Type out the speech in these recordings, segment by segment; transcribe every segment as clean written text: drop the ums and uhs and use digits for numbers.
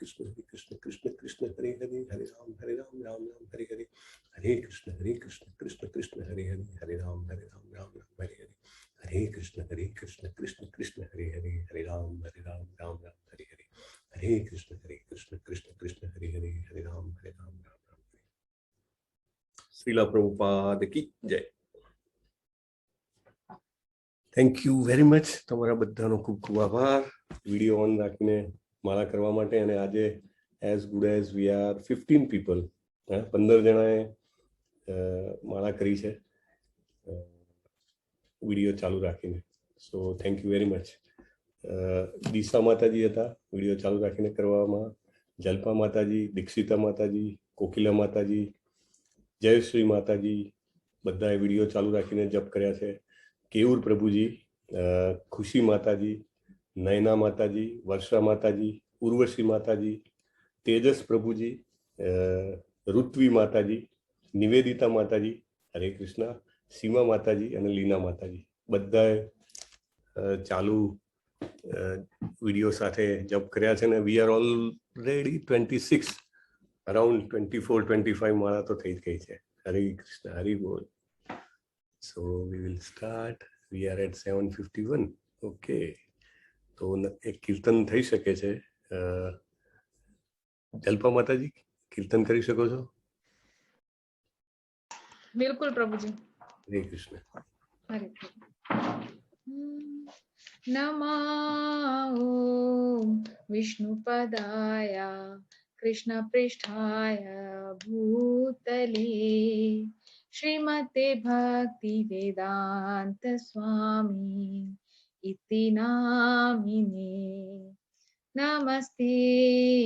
कृष्ण कृष्ण कृष्ण हरे हरे, हरे राम राम राम हरे हरे, हरे कृष्ण कृष्ण कृष्ण हरे हरे, हरे राम राम राम हरे हरे, हरे कृष्ण कृष्ण कृष्ण हरे हरे, हरे राम राम राम हरे हरे, हरे कृष्ण कृष्ण कृष्ण हरे हरे, हरे राम राम राम हरे। श्रीला प्रभुपाद की जय। Thank you very much. તમારા બધાનો ખૂબ ખૂબ આભાર વિડિયો ઓન રાખીને માળા કરવા માટે। અને આજે as good as we are 15 people, 15 જણાએ માળા કરી છે વિડિયો ચાલુ રાખીને। So thank you very much. Disha Mataji હતા વિડિયો ચાલુ રાખીને કરવામાં, જલ્પા માતાજી, દીક્ષિતા માતાજી, કોકિલા માતાજી, જયશ્રી માતાજી, બધાએ વિડિયો ચાલુ રાખીને જપ કર્યા છે। કેયુર પ્રભુજી, ખુશી માતાજી, નયના માતાજી, વર્ષા માતાજી, ઉર્વશી માતાજી, તેજસ પ્રભુજી, ઋત્વી માતાજી, નિવેદિતા માતાજી, હરે કૃષ્ણ, સીમા માતાજી અને લીના માતાજી બધાએ ચાલુ વિડીયો સાથે જપ કર્યા છે। ને વી આર ઓલરેડી 26, અરાઉન્ડ 24-25 માળા તો થઈ જ ગઈ છે। હરે કૃષ્ણ, હરિ બોલ। So we will start. We are at 7:51. Okay. તો એક કીર્તન થઈ શકે છે। જલ્પા માતાજી કીર્તન કરી શકો છો? बिल्कुल प्रभु जी। हरे कृष्ण। हरे नमो ओम विष्णुपदाय कृष्ण पृष्ठाय भूतले श्रीमते भक्ति वेदांत स्वामी इति नामिने। नमस्ते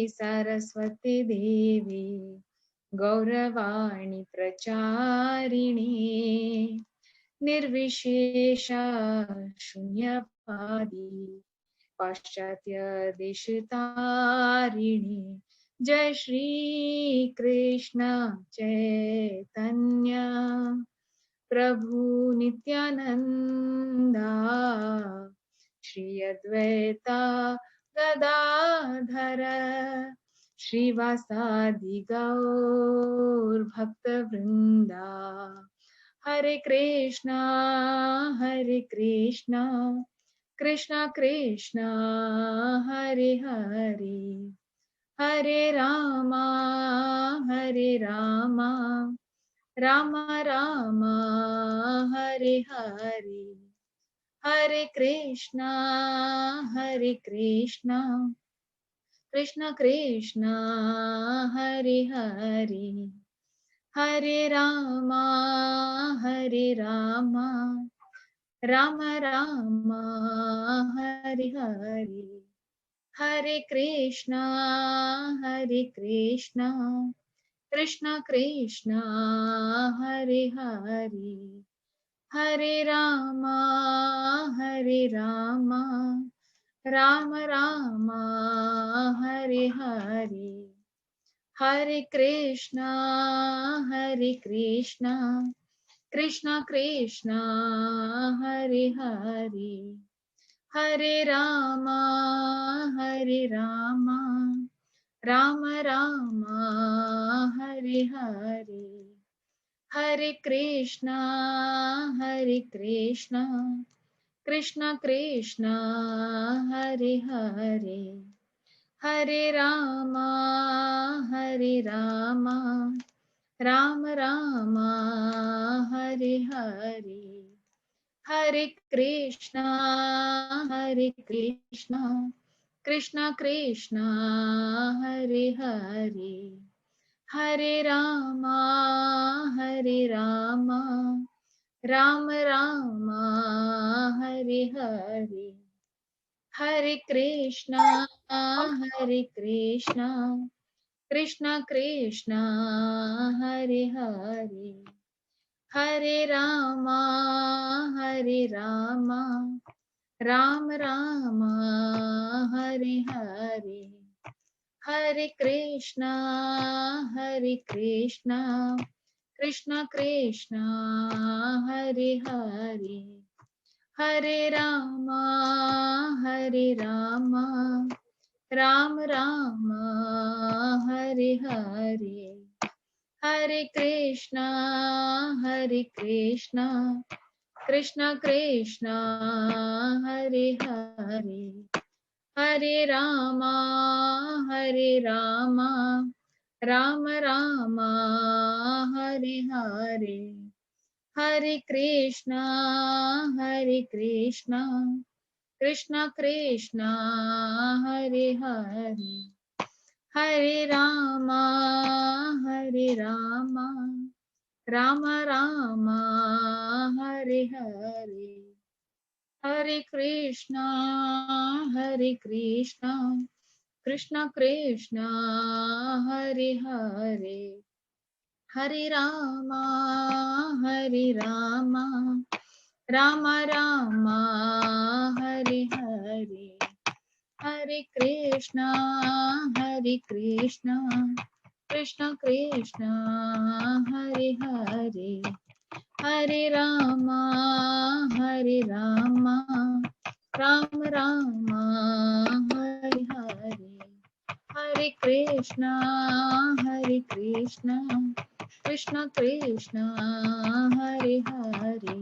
सरस्वती देवी गौरवाणी प्रचारिणे निर्विशेष शून्यवादी पाश्चात्य देशतारिणे। जय श्री कृष्ण चैतन्य प्रभु नित्यानंदा श्री अद्वैता गदाधर श्रीवासादि गौर भक्त वृंदा। हरे कृष्णा कृष्णा कृष्णा हरे हरे, हरे रामा राम राम हरे हरे, हरे कृष्णा कृष्णा कृष्णा हरे हरे, हरे रामा राम राम हरे हरे, हरे कृष्णा कृष्णा कृष्णा हरे हरे, हरे रामा राम राम हरे हरे, हरे कृष्णा कृष्णा कृष्णा हरे हरे, हरे रामा राम राम हरे हरे, हरे कृष्णा कृष्णा कृष्णा हरे हरे, हरे रामा राम राम हरे हरे, हरे कृष्णा कृष्णा कृष्णा हरे हरे, हरे रामा राम राम हरे हरे, हरे कृष्णा कृष्णा कृष्णा हरे हरे, हरे रामा राम राम हरे हरे, हरे कृष्णा कृष्णा कृष्णा हरे हरे, हरे रामा राम राम हरे हरे, हरे कृष्णा कृष्ण कृष्ण हरे हरे, हरे रामा राम राम हरे हरे, हरे कृष्णा कृष्ण कृष्ण हरे हरे, हरे रामा राम राम हरे हरे, हरे कृष्णा कृष्ण कृष्ण हरे हरे, हरे रामा राम राम हरे हरे, हरे कृष्णा कृष्ण कृष्ण हरे हरे, हरे रामा राम राम हरे हरे, हरे कृष्णा कृष्ण कृष्ण हरे हरे,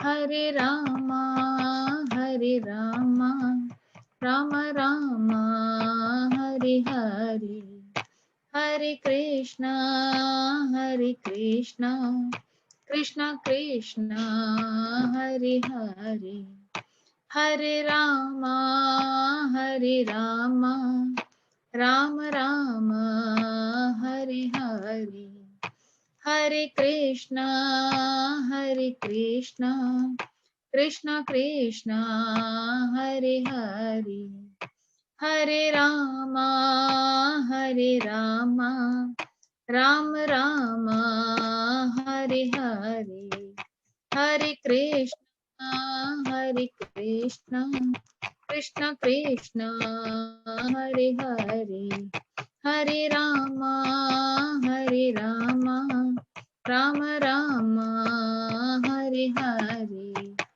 हरे रामा राम राम हरे हरे, हरे कृष्णा कृष्ण कृष्ण हरे हरे, हरे रामा राम राम हरे हरे, हरे कृष्णा कृष्ण कृष्ण हरे हरे, हरे रामा राम राम हरे हरे, हरे कृष्णा कृष्ण कृष्ण हरे हरे, हरे रामा राम राम हरे हरे,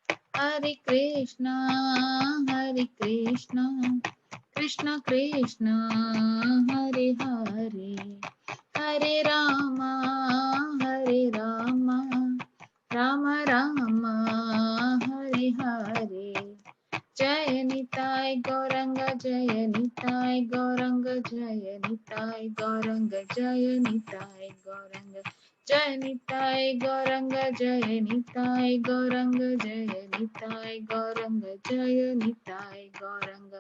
हरे कृष्णा कृष्ण कृष्ण हरे हरे, हरे रामा राम राम हरे हरे, जय निताय गौरंग जय निताय गौरंग जय निताय गौरंग जय निताय गौरंग, जय निताय गौरंग जय निताय गौरंग जय निताय गौरंग जय निताय गौरंग,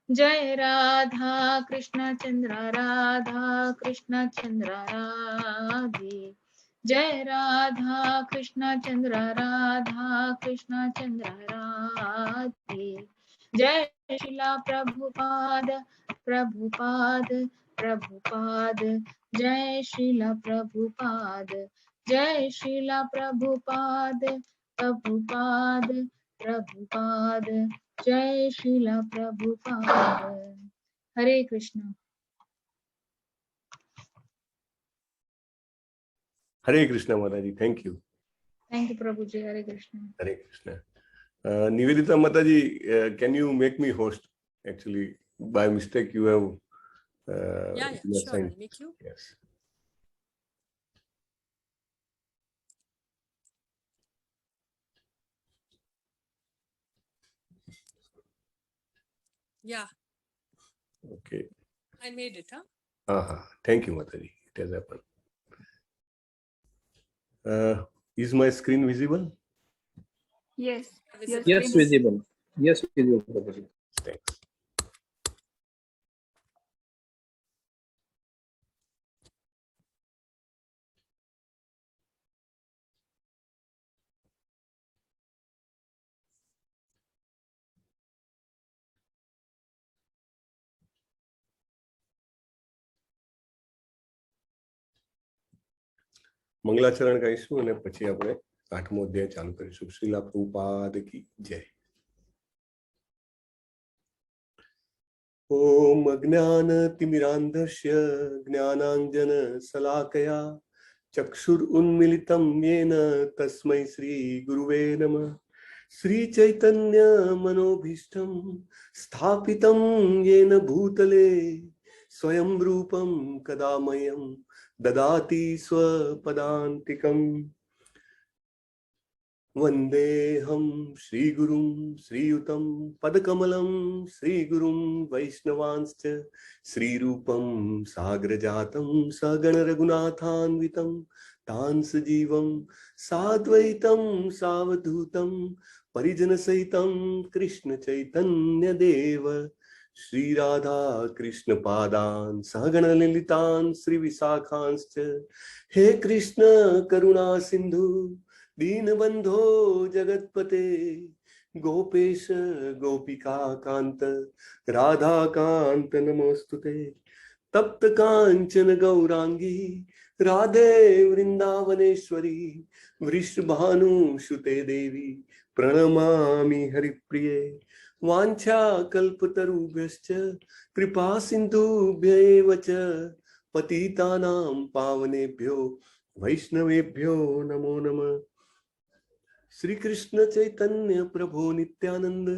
जय राधा कृष्ण चंद्र राधे, जय राधा कृष्ण चंद्र राधे, जय शिला प्रभुपाद जय शिला प्रभुपाद जय शिला प्रभुपाद। हरे Krishna. Hare Krishna Mata ji, thank you. Thank you Prabhu ji. Hare Krishna. Hare Krishna. Nivedita Mataji, can you make me host? Actually, by mistake, you have Yeah, sure. assigned. I'll make you. Yes. Yeah, Okay. I made it, huh? Thank you, Mataji. It has happened. Is my screen visible? Yes. Visible. Yes, visible. Yes, visible. Prabhuji. Thanks. મંગલાચરણ ગાઈશું અને પછી આપણે 8મો અધ્યાય ચાલુ કરીશું. શ્રીલા પ્રભુપાદ की जय. ओम अज्ञानतिमिरान्धस्य ज्ञानाञ्जनशलाकया चक्षुरुन्मिलितं येन तस्मै श्रीगुरुवे नमः. श्री चैतन्य मनोभीष्टं स्थापितं येन भूतले स्वयं रूपं कदा मह्यं ददाति स्वपदान्तिकम्। वन्देऽहं श्रीगुरुं श्रीयुतं पदकमलं श्रीगुरुं वैष्णवांश्च श्रीरूपं साग्रजातं सगण रघुनाथान्वितं तान् सजीवं साद्वैतं सावधूतं परिजनसहितं कृष्ण चैतन्य देव श्री राधा कृष्ण पादान् सहगण ललितान् श्री विशाखांश्च। हे कृष्ण करुणा सिंधु दीनबंधो जगतपते गोपेश गोपिका कांत राधा कांत नमोस्तुते। तप्त कांचन गौरांगी राधे वृंदावनेश्वरी वृषभानुसुते देवी प्रणमामि हरिप्रिये। वाञ्छा कल्पतरुभ्यश्च कृपा सिन्धुभ्य एव च पतितानां पावनेभ्यो वैष्णवेभ्यो नमो नमः। श्री कृष्ण चैतन्य प्रभु नित्यानंद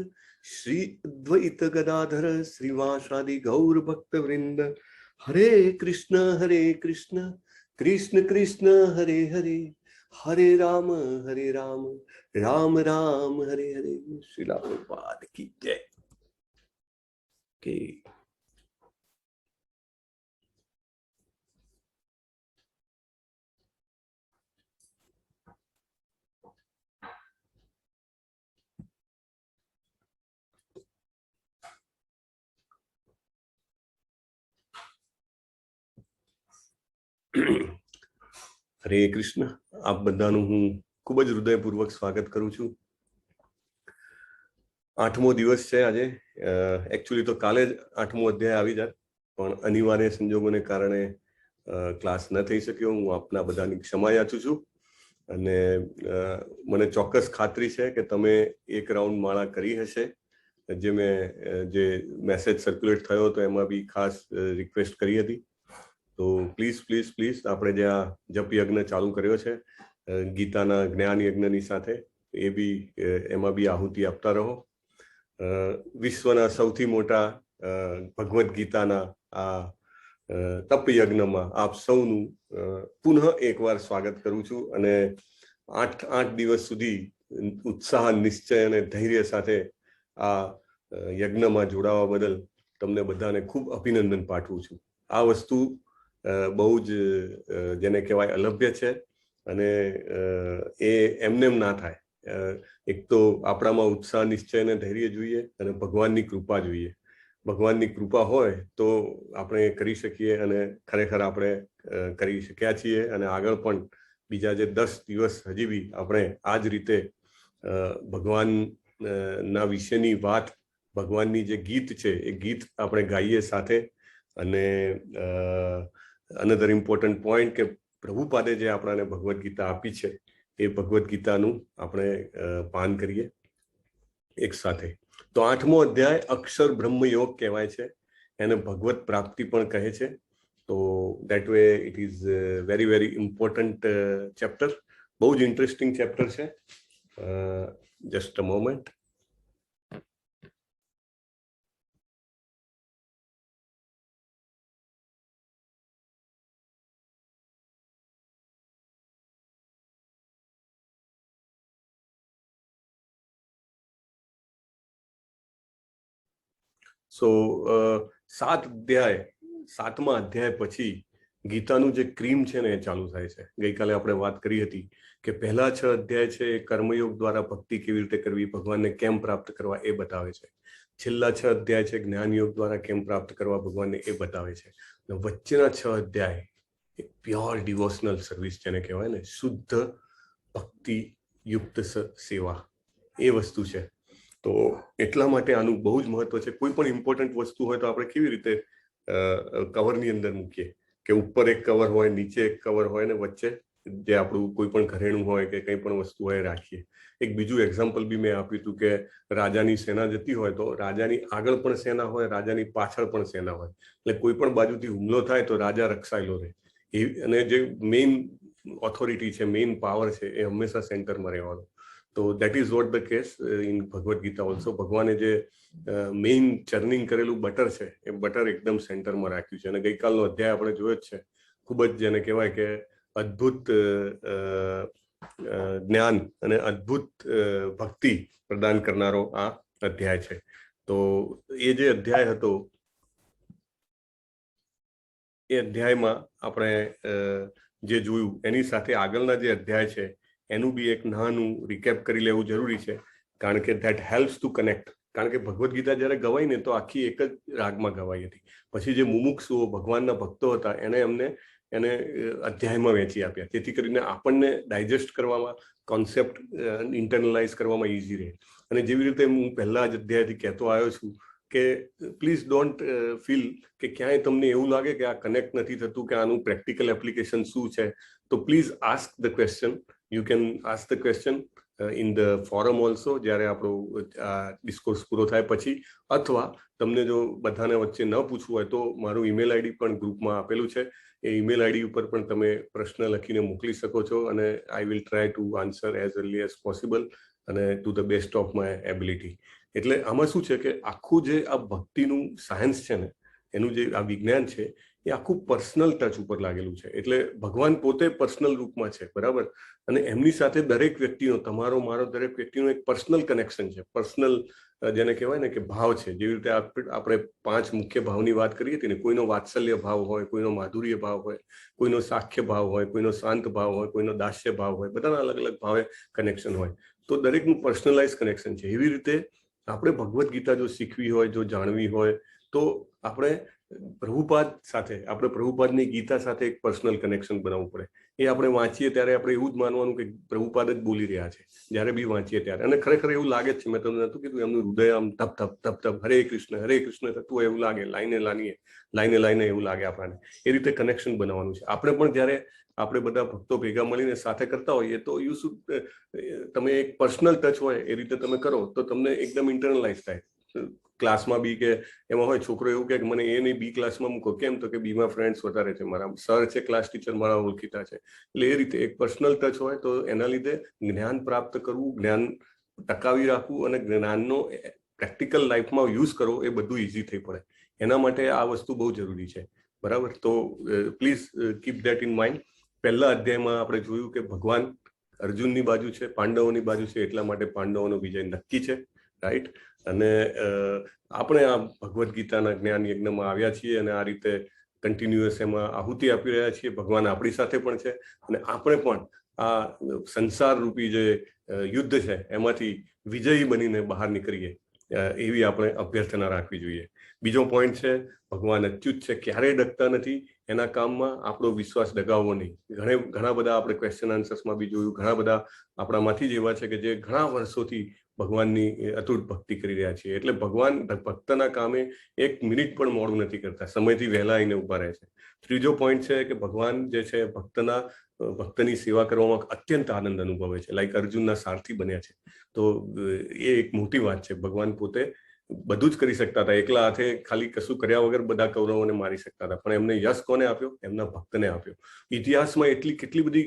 श्री अद्वैत गदाधर श्रीवासादि गौर भक्त वृंद हरे कृष्ण कृष्ण कृष्ण हरे हरे हरे राम राम राम हरे हरे। श्रीला प्रभुपाद की जय। હરે કૃષ્ણ. આપ બધાનું હું ખૂબ જ હૃદયપૂર્વક સ્વાગત કરું છું. 8મો દિવસ છે આજે. એકચ્યુઅલી તો કાલે જ 8મો અધ્યાય આવી જાત, પણ અનિવાર્ય સંજોગોને કારણે ક્લાસ ન થઈ શક્યો. હું આપના બધાની ક્ષમા યાચું છું અને મને ચોક્કસ ખાતરી છે કે તમે એક રાઉન્ડ માળા કરી હશે. જે મેસેજ સર્ક્યુલેટ થયો હતો એમાં બી ખાસ રિક્વેસ્ટ કરી હતી. તો પ્લીઝ આપણે જે આ જપ યજ્ઞ ચાલુ કર્યો છે ગીતાના જ્ઞાન યજ્ઞની સાથે, એ બી એમાં બી આહુતિ આપતા રહો. વિશ્વના સૌથી મોટા ભગવદ્ ગીતાના આ તપ યજ્ઞમાં આપ સૌનું પુનઃ એકવાર સ્વાગત કરું છું અને 8 દિવસ સુધી ઉત્સાહ, નિશ્ચય અને ધૈર્ય સાથે આ યજ્ઞમાં જોડાવા બદલ તમને બધાને ખૂબ અભિનંદન પાઠવું છું. આ વસ્તુ બહુ જ જેને કહેવાય અલભ્ય છે અને એ એમનેમ ના થાય. એક તો આપણામાં ઉત્સાહ, નિશ્ચય અને ધૈર્ય જોઈએ અને ભગવાનની કૃપા જોઈએ. ભગવાનની કૃપા હોય તો આપણે કરી શકીએ અને ખરેખર આપણે કરી શક્યા છીએ અને આગળ પણ બીજા જે 10 દિવસ હજી બી આપણે આ જ રીતે ભગવાનના વિશેની વાત, ભગવાનની જે ગીત છે એ ગીત આપણે ગાઈએ સાથે. અને અનધર ઇમ્પોર્ટન્ટ પોઈન્ટ કે પ્રભુપાદે જે આપણને ભગવદ્ ગીતા આપી છે એ ભગવદ્ ગીતાનું આપણે પાન કરીએ એક સાથે. તો 8મો અધ્યાય અક્ષર બ્રહ્મ યોગ કહેવાય છે, એને ભગવત પ્રાપ્તિ પણ કહે છે. તો that way it is very important chapter. બહુ જ ઇન્ટરેસ્ટિંગ ચેપ્ટર છે. Just a moment. સો 7મા અધ્યાય પછી ગીતાનું જે ક્રીમ છે ને એ ચાલુ થાય છે. ગઈકાલે આપણે વાત કરી હતી કે પહેલા 6 અધ્યાય છે એ કર્મયોગ દ્વારા ભક્તિ કેવી રીતે કરવી, ભગવાનને કેમ પ્રાપ્ત કરવા એ બતાવે છે. છેલ્લા 6 અધ્યાય છે જ્ઞાન યોગ દ્વારા કેમ પ્રાપ્ત કરવા ભગવાનને એ બતાવે છે. વચ્ચેના 6 અધ્યાય એ પ્યોર ડિવોશનલ સર્વિસ જેને કહેવાય ને, શુદ્ધ ભક્તિ યુક્ત સેવા, એ વસ્તુ છે. તો એટલા માટે આનું બહુ જ મહત્વ છે. કોઈ પણ ઇમ્પોર્ટન્ટ વસ્તુ હોય તો આપણે કેવી રીતે કવરની અંદર મૂકીએ કે ઉપર એક કવર હોય, નીચે એક કવર હોય ને વચ્ચે જે આપણું કોઈ પણ ઘરેણું હોય કે કંઈ પણ વસ્તુ હોય રાખીએ. એક બીજું એક્ઝામ્પલ બી મેં આપ્યું હતું કે રાજાની સેના જતી હોય તો રાજાની આગળ પણ સેના હોય, રાજાની પાછળ પણ સેના હોય. એટલે કોઈ પણ બાજુથી હુમલો થાય તો રાજા રક્ષાયેલો રહે. અને જે મેઇન ઓથોરિટી છે, મેઇન પાવર છે, એ હંમેશા સેન્ટરમાં રહેવાનો. તો that is what the case in Bhagavad Gita also. ભગવાને જે મેઇન ચર્નિંગ કરેલું બટર છે એ બટર એકદમ સેન્ટરમાં રાખ્યું છે. અને ગઈકાલનો અધ્યાય આપણે જોયો જ છે, ખૂબ જ જેને કહેવાય કે અદ્ભુત જ્ઞાન અને અદ્ભુત ભક્તિ પ્રદાન કરનારો આ અધ્યાય છે. તો એ જે અધ્યાય હતો એ અધ્યાયમાં આપણે જે જોયું એની સાથે આગળના જે અધ્યાય છે એનું બી એક નાનું રિકેપ કરી લેવું જરૂરી છે, કારણ કે ધેટ હેલ્પ્સ ટુ કનેક્ટ. કારણ કે ભગવદ્ ગીતા જ્યારે ગવાઈ ને તો આખી એક જ રાગમાં ગવાઈ હતી. પછી જે મુમુક્ષુઓ ભગવાનના ભક્તો હતા એને અધ્યાયમાં વહેંચી આપ્યા, જેથી કરીને આપણને ડાયજેસ્ટ કરવામાં, કોન્સેપ્ટ ઇન્ટરનલાઇઝ કરવામાં ઇઝી રહે. અને જેવી રીતે હું પહેલા જ અધ્યાયથી કહેતો આવ્યો છું કે પ્લીઝ ડોન્ટ ફીલ કે ક્યાંય તમને એવું લાગે કે આ કનેક્ટ નથી થતું, કે આનું પ્રેક્ટિકલ એપ્લિકેશન શું છે, તો please ask the question. You can ask the question in the forum also, જ્યારે આપણો ડિસ્કોર્સ પૂરો થાય પછી, અથવા તમને જો બધાને વચ્ચે ન પૂછવું હોય તો મારું ઈમેલ આઈડી પણ ગ્રુપમાં આપેલું છે. એ ઈમેલ આઈડી ઉપર પણ તમે પ્રશ્ન લખીને મોકલી શકો છો, અને I will try to answer as early as possible અને to the best of my ability. એટલે આમાં શું છે કે આખું જે આ ભક્તિનું સાયન્સ છે ને, એનું જે આ વિજ્ઞાન છે એ આખું પર્સનલ ટચ ઉપર લાગેલું છે. એટલે ભગવાન પોતે પર્સનલ રૂપમાં છે, બરાબર, અને એમની સાથે દરેક વ્યક્તિનો, તમારો મારો દરેક વ્યક્તિનો એક પર્સનલ કનેક્શન છે, પર્સનલ જેને કહેવાય ને કે ભાવ છે. જેવી રીતે આપણે 5 મુખ્ય ભાવની વાત કરીએ છીએ ને, કોઈનો વાત્સલ્ય ભાવ હોય, કોઈનો માધુર્ય ભાવ હોય, કોઈનો સાખ્ય ભાવ હોય, કોઈનો શાંત ભાવ હોય, કોઈનો દાસ્ય ભાવ હોય, બધાના અલગ અલગ ભાવે કનેક્શન હોય. તો દરેકનું પર્સનલાઇઝ કનેક્શન છે. એવી રીતે આપણે ભગવદ્ ગીતા જો શીખવી હોય, જો જાણવી હોય, તો આપણે પ્રભુપાદ સાથે, આપણે પ્રભુપાદની ગીતા સાથે એક પર્સનલ કનેક્શન બનાવવું પડે. એ આપણે વાંચીએ ત્યારે આપણે એવું જ માનવાનું કે પ્રભુપાદ જ બોલી રહ્યા છે, જ્યારે બી વાંચીએ ત્યારે. અને ખરેખર એવું લાગે જ છે, મેં તમને નતું કીધું, એમનું હૃદય આમ ધપ ધપ ધપ ધપ હરે કૃષ્ણ થતું હોય એવું લાગે, લાઈને એવું લાગે આપણને. એ રીતે કનેક્શન બનાવવાનું છે. આપણે પણ જ્યારે આપણે બધા ભક્તો ભેગા મળીને સાથે કરતા હોઈએ તો યુ શુડ, તમે એક પર્સનલ ટચ હોય એ રીતે તમે કરો તો તમને એકદમ ઇન્ટરનલાઇઝ થાય. ક્લાસમાં બી કે એમાં હોય, છોકરો એવું કે મને એ નહીં બી ક્લાસમાં મૂકો, કેમ તો કે બીમાં ફ્રેન્ડ્સ વધારે છે, મારા સર છે, ક્લાસ ટીચર મારા ઓળખીતા છે. એટલે એ રીતે એક પર્સનલ ટચ હોય તો એના લીધે જ્ઞાન પ્રાપ્ત કરવું, જ્ઞાન ટકાવી રાખવું અને જ્ઞાનનો પ્રેક્ટિકલ લાઈફમાં યુઝ કરવો એ બધું ઇઝી થઈ પડે. એના માટે આ વસ્તુ બહુ જરૂરી છે, બરાબર. તો please keep that in mind. પહેલા અધ્યાયમાં આપણે જોયું કે ભગવાન અર્જુનની બાજુ છે, પાંડવોની બાજુ છે, એટલા માટે પાંડવોનો વિજય નક્કી છે, રાઈટ. અને આપણે આ ભગવદ્ ગીતાના જ્ઞાન યજ્ઞમાં આવ્યા છીએ અને આ રીતે કન્ટિન્યુઅસ એમાં આહુતિ આપી રહ્યા છીએ. ભગવાન આપણી સાથે પણ છે અને આપણે પણ આ સંસાર રૂપી જે યુદ્ધ છે એમાંથી વિજયી બનીને બહાર નીકળીએ, એવી આપણે અભ્યર્થના રાખવી જોઈએ. બીજો પોઈન્ટ છે, ભગવાન અચ્યુત છે, ક્યારેય ડગતા નથી. એના કામમાં આપણો વિશ્વાસ ડગાવવો નહીં. ઘણા બધા આપણે ક્વેશ્ચન આન્સર્સમાં બી જોયું, ઘણા બધા આપણામાંથી જ એવા છે કે જે ઘણા વર્ષોથી ભગવાનની અતૂટ ભક્તિ કરી રહ્યા છીએ. એટલે ભગવાન ભક્તના કામે 1 મિનિટ પણ મોડું નથી કરતા, સમયથી વહેલા આવીને ઉભા રહે છે. ત્રીજો પોઈન્ટ છે કે ભગવાન જે છે ભક્તની સેવા કરવામાં અત્યંત આનંદ અનુભવે છે, લાઈક અર્જુનના સારથી બન્યા છે. તો એ એક મોટી વાત છે. ભગવાન પોતે બધું જ કરી શકતા હતા, એકલા હાથે ખાલી કશું કર્યા વગર બધા કૌરવોને મારી શકતા હતા, પણ એમને યશ કોને આપ્યો? એમના ભક્તને આપ્યો. ઇતિહાસમાં કેટલી બધી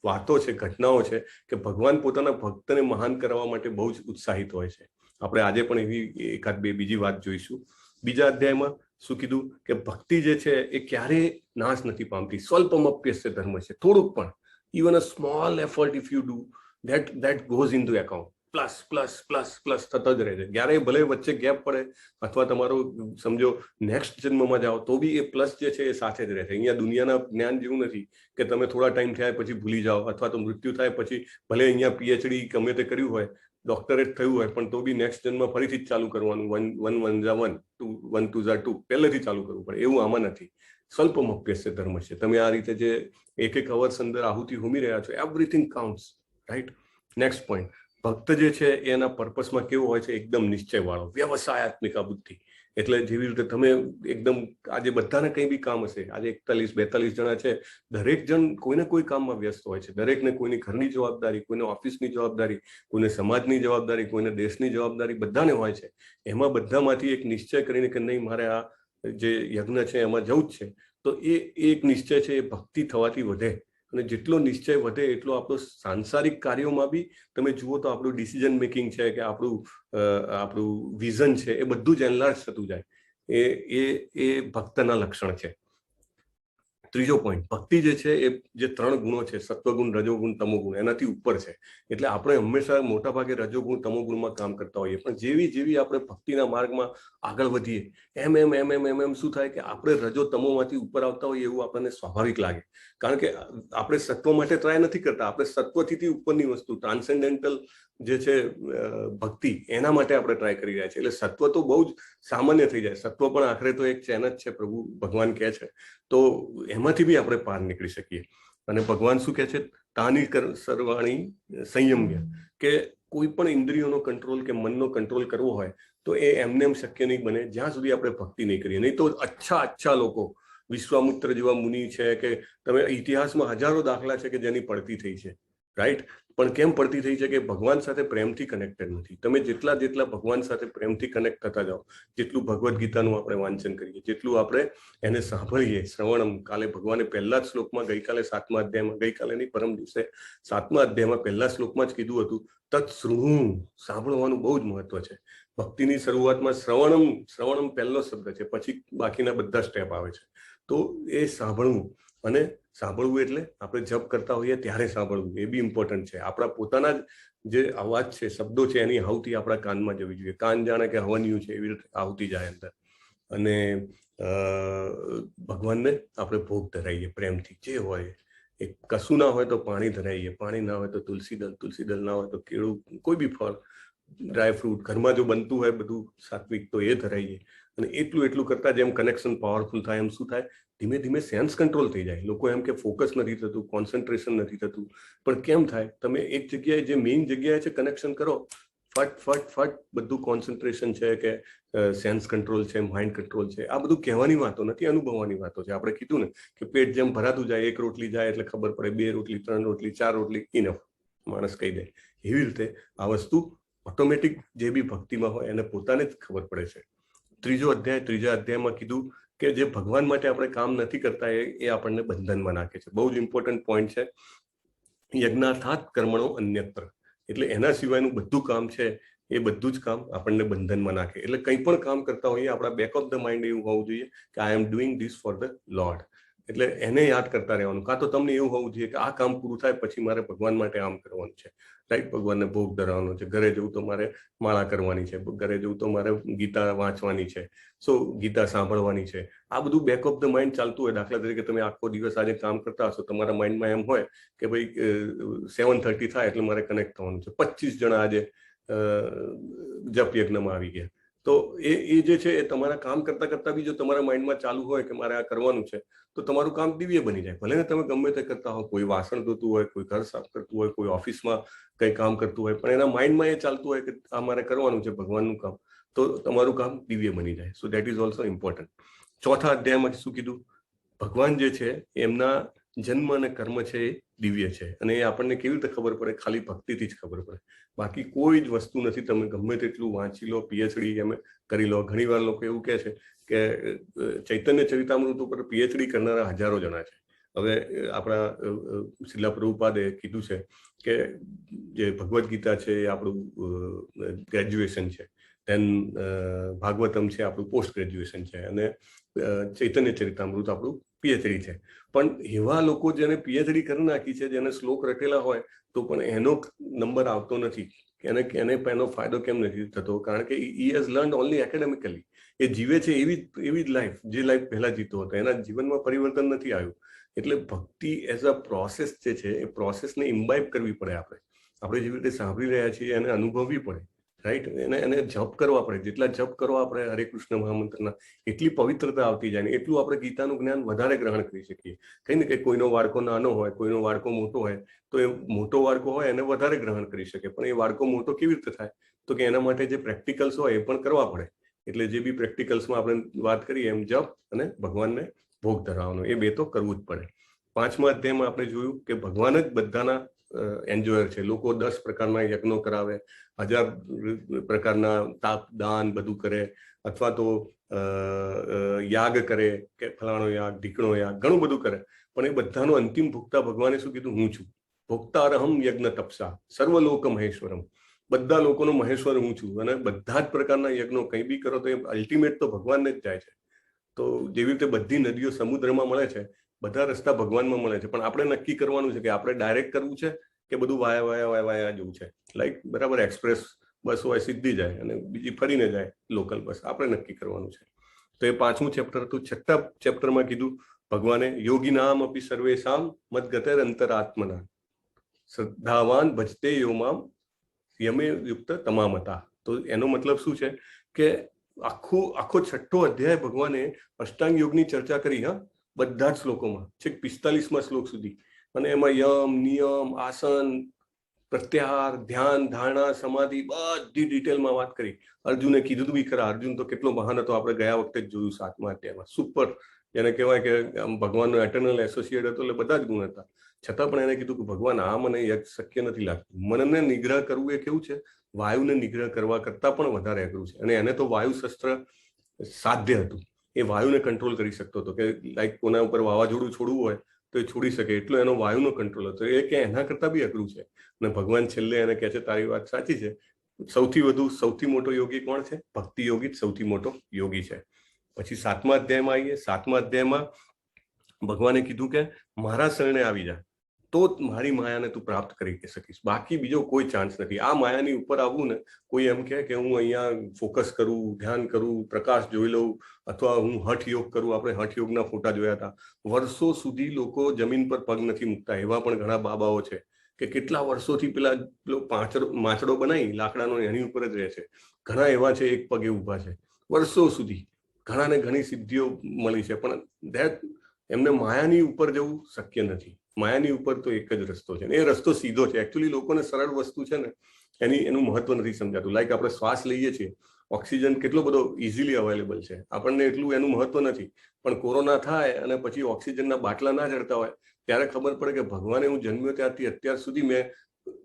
વાતો છે, ઘટનાઓ છે કે ભગવાન પોતાના ભક્તને મહાન કરવા માટે બહુ જ ઉત્સાહિત હોય છે. આપણે આજે પણ એવી એકાદ બે બીજી વાત જોઈશું. બીજા અધ્યાયમાં શું કીધું કે ભક્તિ જે છે એ ક્યારેય નાશ નથી પામતી. સ્વલ્પમપ્યસ્ય ધર્મ છે, થોડુંક પણ, even a small effort if you do that goes into account. Plus થતા જ રહે છે. ક્યારેય ભલે વચ્ચે ગેપ પડે અથવા તમારો સમજો નેક્સ્ટ જન્મમાં જાઓ તો બી એ પ્લસ જે છે એ સાથે જ રહે છે. અહીંયા દુનિયાના જ્ઞાન જેવું નથી કે તમે થોડા ટાઈમ થયા પછી ભૂલી જાઓ, અથવા તો મૃત્યુ થાય પછી ભલે અહીંયા PhD ગમે તે કર્યું હોય, ડોક્ટરેટ થયું હોય, પણ તો બી નેક્સ્ટ જન્મ ફરીથી જ ચાલુ કરવાનું. 1 1 જા 1 2 1 2 જા 2 પહેલેથી ચાલુ કરવું પડે. એવું આમાં નથી. સ્વલ્પમપ્યસ્ય ધર્મ છે. તમે આ રીતે જે એક અવર્સ અંદર આહુતિ હોમી રહ્યા છો, everything counts, right. Next point, ભક્ત જે છે એના પર્પસમાં કેવો હોય છે? એકદમ નિશ્ચય વાળો, વ્યવસાયાત્મિકા બુદ્ધિ. એટલે જેવી રીતે તમે એકદમ, આજે બધાને કંઈ બી કામ હશે, આજે 41 42 જણા છે, દરેક જણ કોઈને કોઈ કામમાં વ્યસ્ત હોય છે. દરેકને કોઈની ઘરની જવાબદારી, કોઈને ઓફિસની જવાબદારી, કોઈને સમાજની જવાબદારી, કોઈને દેશની જવાબદારી, બધાને હોય છે. એમાં બધામાંથી એક નિશ્ચય કરીને કે નહીં, મારે આ જે યજ્ઞ છે એમાં જવું જ છે, તો એ એક નિશ્ચય છે, એ ભક્તિ થવાથી વધે. અને જેટલો નિશ્ચય વધે એટલો આપણો સાંસારિક કાર્યોમાં બી તમે જુઓ તો આપણું ડિસિઝન મેકિંગ છે કે આપણું વિઝન છે એ બધું જ એનલાર્જ થતું જાય. એ ભક્તના લક્ષણ છે. ત્રીજો પોઈન્ટ, ભક્તિ જે છે એ જે 3 ગુણો છે, સત્વગુણ, રજોગુણ, તમોગુણ, એનાથી ઉપર છે. એટલે આપણે હંમેશા મોટા ભાગે રજોગુણ તમોગુણમાં કામ કરતા હોઈએ, પણ જેવી આપણે ભક્તિના માર્ગમાં આગળ વધીએ એમ શું થાય કે આપણે રજો તમોમાંથી ઉપર આવતા હોઈએ એવું આપણને સ્વાભાવિક લાગે. કારણ કે આપણે સત્વ માટે ટ્રાય નથી કરતા, આપણે સત્વથી ઉપરની વસ્તુ ટ્રાન્સેન્ડેન્ટલ જે છે ભક્તિ એના માટે આપણે ટ્રાય કરી રહ્યા છીએ. એટલે સત્વ તો બહુ જ સામાન્ય થઈ જાય. સત્વ પણ આખરે તો એક ચેન જ છે, ભગવાન કહે છે. તો એમાંથી બી આપણે પાર નીકળી શકીએ. અને ભગવાન શું કહે છે? તાની સર્વાણી સંયમ્ય, કે કોઈ પણ ઇન્દ્રિયોનો કંટ્રોલ કે મનનો કંટ્રોલ કરવો હોય તો એ એમને શક્ય નહીં બને જ્યાં સુધી આપણે ભક્તિ નહીં કરીએ. નહીં તો અચ્છા લોકો, વિશ્વામિત્ર જેવા મુનિ છે, કે તમે ઇતિહાસમાં હજારો દાખલા છે કે જેની પડતી થઈ છે, રાઈટ? પણ કેમ પડતી થઈ છે? કે ભગવાન સાથે પ્રેમથી કનેક્ટેડ નથી. તમે જેટલા ભગવાન સાથે પ્રેમથી કનેક્ટ થતા જાઓ, જેટલું ભગવદ્ ગીતાનું આપણે વાંચન કરીએ, જેટલું આપણે એને સાંભળીએ, શ્રવણમ, કાલે ભગવાને પહેલા જ શ્લોકમાં, ગઈકાલે 7મા અધ્યાયમાં, ગઈકાલે નહીં પરમ દિવસે 7મા અધ્યાયમાં પહેલા શ્લોકમાં જ કીધું હતું, તત્સૃણુ, સાંભળવાનું બહુ જ મહત્વ છે. ભક્તિની શરૂઆતમાં શ્રવણમ પહેલો શબ્દ છે, પછી બાકીના બધા સ્ટેપ આવે છે. તો એ સાંભળવું, અને સાંભળવું એટલે આપણે જપ કરતા હોઈએ ત્યારે સાંભળવું, એ બી ઇમ્પોર્ટન્ટ છે. આપણા પોતાના જે અવાજ છે, શબ્દો છે, એની આહુતિ આપણા કાનમાં જવી જોઈએ. કાન જાણે કે હવન્યું છે એવી રીતે આહુતિ જાય અંદર. અને ભગવાનને આપણે ભોગ ધરાઈએ પ્રેમથી, જે હોય એ. કશું ના હોય તો પાણી ધરાઈએ, પાણી ના હોય તો તુલસી દલ ના હોય તો કેળું, કોઈ બી ફળ, ડ્રાય ફ્રૂટ, ઘરમાં જો બનતું હોય બધું સાત્વિક તો એ ધરાઈએ. અને એટલું કરતા જેમ કનેક્શન પાવરફુલ થાય, એમ શું થાય? ધીમે ધીમે સેન્સ કંટ્રોલ થઈ જાય. લોકો એમ કે ફોકસ નથી થતું, કોન્સન્ટ્રેશન નથી થતું, પણ કેમ થાય? તમે એક જગ્યાએ, જે મેઇન જગ્યાએ છે, કનેક્શન કરો, ફટ બધું કોન્સન્ટ્રેશન છે, કે સેન્સ કંટ્રોલ છે, માઇન્ડ કંટ્રોલ છે. આ બધું કહેવાની વાતો નથી, અનુભવવાની વાતો છે. આપણે કીધું ને કે પેટ જેમ ભરાતું જાય, 1 રોટલી જાય એટલે ખબર પડે, 2 રોટલી, 3 રોટલી, 4 રોટલી ઇનફ, માણસ કહી દે. એવી રીતે આ વસ્તુ ઓટોમેટિક જે બી ભક્તિમાં હોય એને પોતાને જ ખબર પડે છે. ત્રીજા અધ્યાયમાં કીધું કે જે ભગવાન માટે આપણે કામ નથી કરતા એ આપણને બંધનમાં નાખે છે. બહુ જ ઇમ્પોર્ટન્ટ પોઈન્ટ છે. યજ્ઞાર્થાત કર્મણો અન્યત્ર, એટલે એના સિવાયનું બધું કામ છે એ બધું જ કામ આપણને બંધનમાં નાખે. એટલે કંઈ પણ કામ કરતા હોઈએ, આપણા બેક ઓફ ધ માઇન્ડ એવું હોવું જોઈએ કે I am doing this for the lord. એટલે એને યાદ કરતા રહેવાનું. કાં તો તમને એવું હોવું જોઈએ કે આ કામ પૂરું થાય પછી મારે ભગવાન માટે આમ કરવાનું છે, રાઈટ? ભગવાનને ભોગ ધરાવવાનો છે, ઘરે જવું તો મારે માળા કરવાની છે, ઘરે જવું તો મારે ગીતા વાંચવાની છે, ગીતા સાંભળવાની છે. આ બધું બેક ઓફ ધ માઇન્ડ ચાલતું હોય. દાખલા તરીકે તમે આખો દિવસ આજે કામ કરતા હશો, તમારા માઇન્ડમાં એમ હોય કે ભાઈ 7:30 થાય એટલે મારે કનેક્ટ થવાનું છે. 25 જણા આજે જપ યજ્ઞમાં આવી ગયા. તો એ જે છે એ તમારા કામ કરતા બી જો તમારા માઇન્ડમાં ચાલુ હોય કે મારે આ કરવાનું છે, તો તમારું કામ દિવ્ય બની જાય. ભલે ને તમે ગમે તે કરતા હો, કોઈ વાસણ ધોતું હોય, કોઈ ઘર સાફ કરતું હોય, કોઈ ઓફિસમાં કંઈ કામ કરતું હોય, પણ એના માઇન્ડમાં એ ચાલતું હોય કે આ મારે કરવાનું છે ભગવાનનું કામ, તો તમારું કામ દિવ્ય બની જાય. So that is also important. ચોથા અધ્યાયમાં શું કીધું? ભગવાન જે છે એમના જન્મ અને કર્મ છે એ દિવ્ય છે. અને એ આપણને કેવી રીતે ખબર પડે? ખાલી ભક્તિથી જ ખબર પડે. બાકી કોઈ જ વસ્તુ નથી. તમે ગમે તેટલું વાંચી લો, પીએચડી એમ કરી લો. ઘણીવાર લોકો એવું કહે છે કે ચૈતન્ય ચરિતામૃત ઉપર પીએચડી કરનારા હજારો જણા છે. હવે આપણા શિલા પ્રભુપાદે કીધું છે કે જે ભગવદ્ ગીતા છે એ આપણું ગ્રેજ્યુએશન છે, ધેન ભાગવતમ છે આપણું પોસ્ટ ગ્રેજ્યુએશન છે, અને ચૈતન્ય ચરિતામૃત આપણું પીએચડી છે. પણ એવા લોકો જેને પીએચડી કરી નાખી છે, જેને શ્લોક રટેલા હોય તો પણ એનો નંબર આવતો નથી. એને એનો ફાયદો કેમ નથી થતો? કારણ કે he has learned only academically. એ જીવે છે એવી જ લાઈફ જે લાઈફ પહેલા જીતો હતો. એના જીવનમાં પરિવર્તન નથી આવ્યું. એટલે ભક્તિ એઝ અ પ્રોસેસ જે છે એ પ્રોસેસને ઇમ્બાઇબ કરવી પડે. આપણે જેવી રીતે સાંભળી રહ્યા છીએ એને અનુભવવી પડે, રાઈટ? એને જપ કરવા પડે. જેટલા જપ કરો આપણે હરે કૃષ્ણ મહામંત્રના, એટલી પવિત્રતા આવતી જાય ને એટલું આપણે ગીતાનું જ્ઞાન વધારે ગ્રહણ કરી શકીએ. કઈ ને કે કોઈનો વાડકો નાનો હોય, કોઈનો વાડકો મોટો હોય, તો એ મોટો વાડકો હોય એને વધારે ગ્રહણ કરી શકે. પણ એ વાડકો મોટો કેવી રીતે થાય? તો કે એના માટે જે પ્રેક્ટિકલ્સ હોય એ પણ કરવા પડે. એટલે જે બી પ્રેક્ટિકલ્સમાં આપણે વાત કરીએ એમ જપ અને ભગવાનને ભોગ ધરાવવાનો, એ બે તો કરવું જ પડે. 5મા અધ્યાયમાં આપણે જોયું કે ભગવાન જ બધાના એન્જોયર છે. લોકો 10 પ્રકારના યજ્ઞો કરાવે, 1000 પ્રકારના તાપ દાન બધું કરે, અથવા તો યાગ કરે કે ફલાણો યાગ, ઢીકણો યાગ, ઘણું બધું કરે, પણ એ બધાનો અંતિમ ભોગતા ભગવાને શું કીધું? હું છું. ભોક્તારહમ યજ્ઞ તપસા સર્વલોક મહેશ્વરમ. બધા લોકોનો મહેશ્વર હું છું. અને બધા જ પ્રકારના યજ્ઞો કંઈ બી કરો તો એ અલ્ટિમેટ તો ભગવાનને જ જાય છે. તો જેવી રીતે બધી નદીઓ સમુદ્રમાં મળે છે, બધા રસ્તા ભગવાનમાં મળે છે, પણ આપણે નક્કી કરવાનું છે કે આપણે ડાયરેક્ટ કરવું છે કે બધું વાયા જવું છે. લાઈક બરાબર એક્સપ્રેસ બસ હોય સીધી જાય અને બીજી ફરીને જાય લોકલ બસ, આપણે નક્કી કરવાનું છે. તો એ 5મું ચેપ્ટર હતું. 6થા ચેપ્ટરમાં કીધું ભગવાને યોગી નામ અપી સર્વેશામ મદગતેર અંતરાત્મના શ્રદ્ધાવાન ભજતે યોમામ યમે યુક્ત તમામતા. તો એનો મતલબ શું છે કે આખો 6થો અધ્યાય ભગવાને અષ્ટાંગ યોગની ચર્ચા કરી. બધા જ શ્લોકોમાં, છેક 45મા શ્લોક સુધી. અને એમાં યમ, નિયમ, આસન, પ્રત્યાહાર, ધ્યાન, ધારણા, સમાધિ બધી ડિટેલમાં વાત કરી. અર્જુને કીધું બી ખરા. અર્જુન તો કેટલો મહાન હતો, આપણે ગયા વખતે જ જોયું 7મા અધ્યાયમાં. સુપર, જેને કહેવાય કે ભગવાનનો એટર્નલ એસોસિએટ હતો, એટલે બધા જ ગુણ હતા. છતાં પણ એને કીધું કે ભગવાન આ મને શક્ય નથી લાગતું. મનને નિગ્રહ કરવું એ કેવું છે? વાયુને નિગ્રહ કરવા કરતા પણ વધારે અઘરું છે. અને એને તો વાયુ શસ્ત્ર સાધ્ય હતું. એ વાયુને કંટ્રોલ કરી શકતો હતો કે લાઈક કોના ઉપર વાવાઝોડું છોડવું હોય તો એ છોડી શકે, એટલો એનો વાયુનો કંટ્રોલ હતો. એ કે એના કરતા બી અઘરું છે. અને ભગવાન છેલ્લે એને કહે છે તારી વાત સાચી છે, સૌથી મોટો યોગી કોણ છે? ભક્તિ યોગી જ સૌથી મોટો યોગી છે. પછી 7મા અધ્યાયમાં આવીએ. 7મા અધ્યાયમાં ભગવાને કીધું કે મારા શરણે આવી જા તો મારી માયાને તું પ્રાપ્ત કરી શકીશ, બાકી બીજો કોઈ ચાન્સ નથી. આ માયાની ઉપર આવવું ને, કોઈ એમ કહે કે હું અહીંયા ફોકસ કરું, ધ્યાન કરું, પ્રકાશ જોઈ લઉં, અથવા હું હઠ યોગ કરું. આપણે હઠ યોગના ફોટા જોયા હતા. વર્ષો સુધી લોકો જમીન પર પગ નથી મૂકતા. એવા પણ ઘણા બાબાઓ છે કે કેટલા વર્ષોથી પેલા માચડો બનાવી લાકડાનો એની ઉપર જ રહે છે. ઘણા એવા છે એક પગે ઊભા છે વર્ષો સુધી. ઘણાને ઘણી સિદ્ધિઓ મળી છે, પણ એમને માયાની ઉપર જવું શક્ય નથી. માયાની ઉપર તો એક જ રસ્તો છે, એ રસ્તો સીધો છે. એકચ્યુઅલી લોકોને સરળ વસ્તુ છે ને એનું મહત્વ નથી સમજાતું. લાઈક આપણે શ્વાસ લઈએ છીએ, ઓક્સિજન કેટલો બધો ઇઝીલી અવેલેબલ છે, આપણને એટલું એનું મહત્વ નથી. પણ કોરોના થાય અને પછી ઓક્સિજનના બાટલા ના જડતા હોય ત્યારે ખબર પડે કે ભગવાને હું જન્મ્યો ત્યારથી અત્યાર સુધી મેં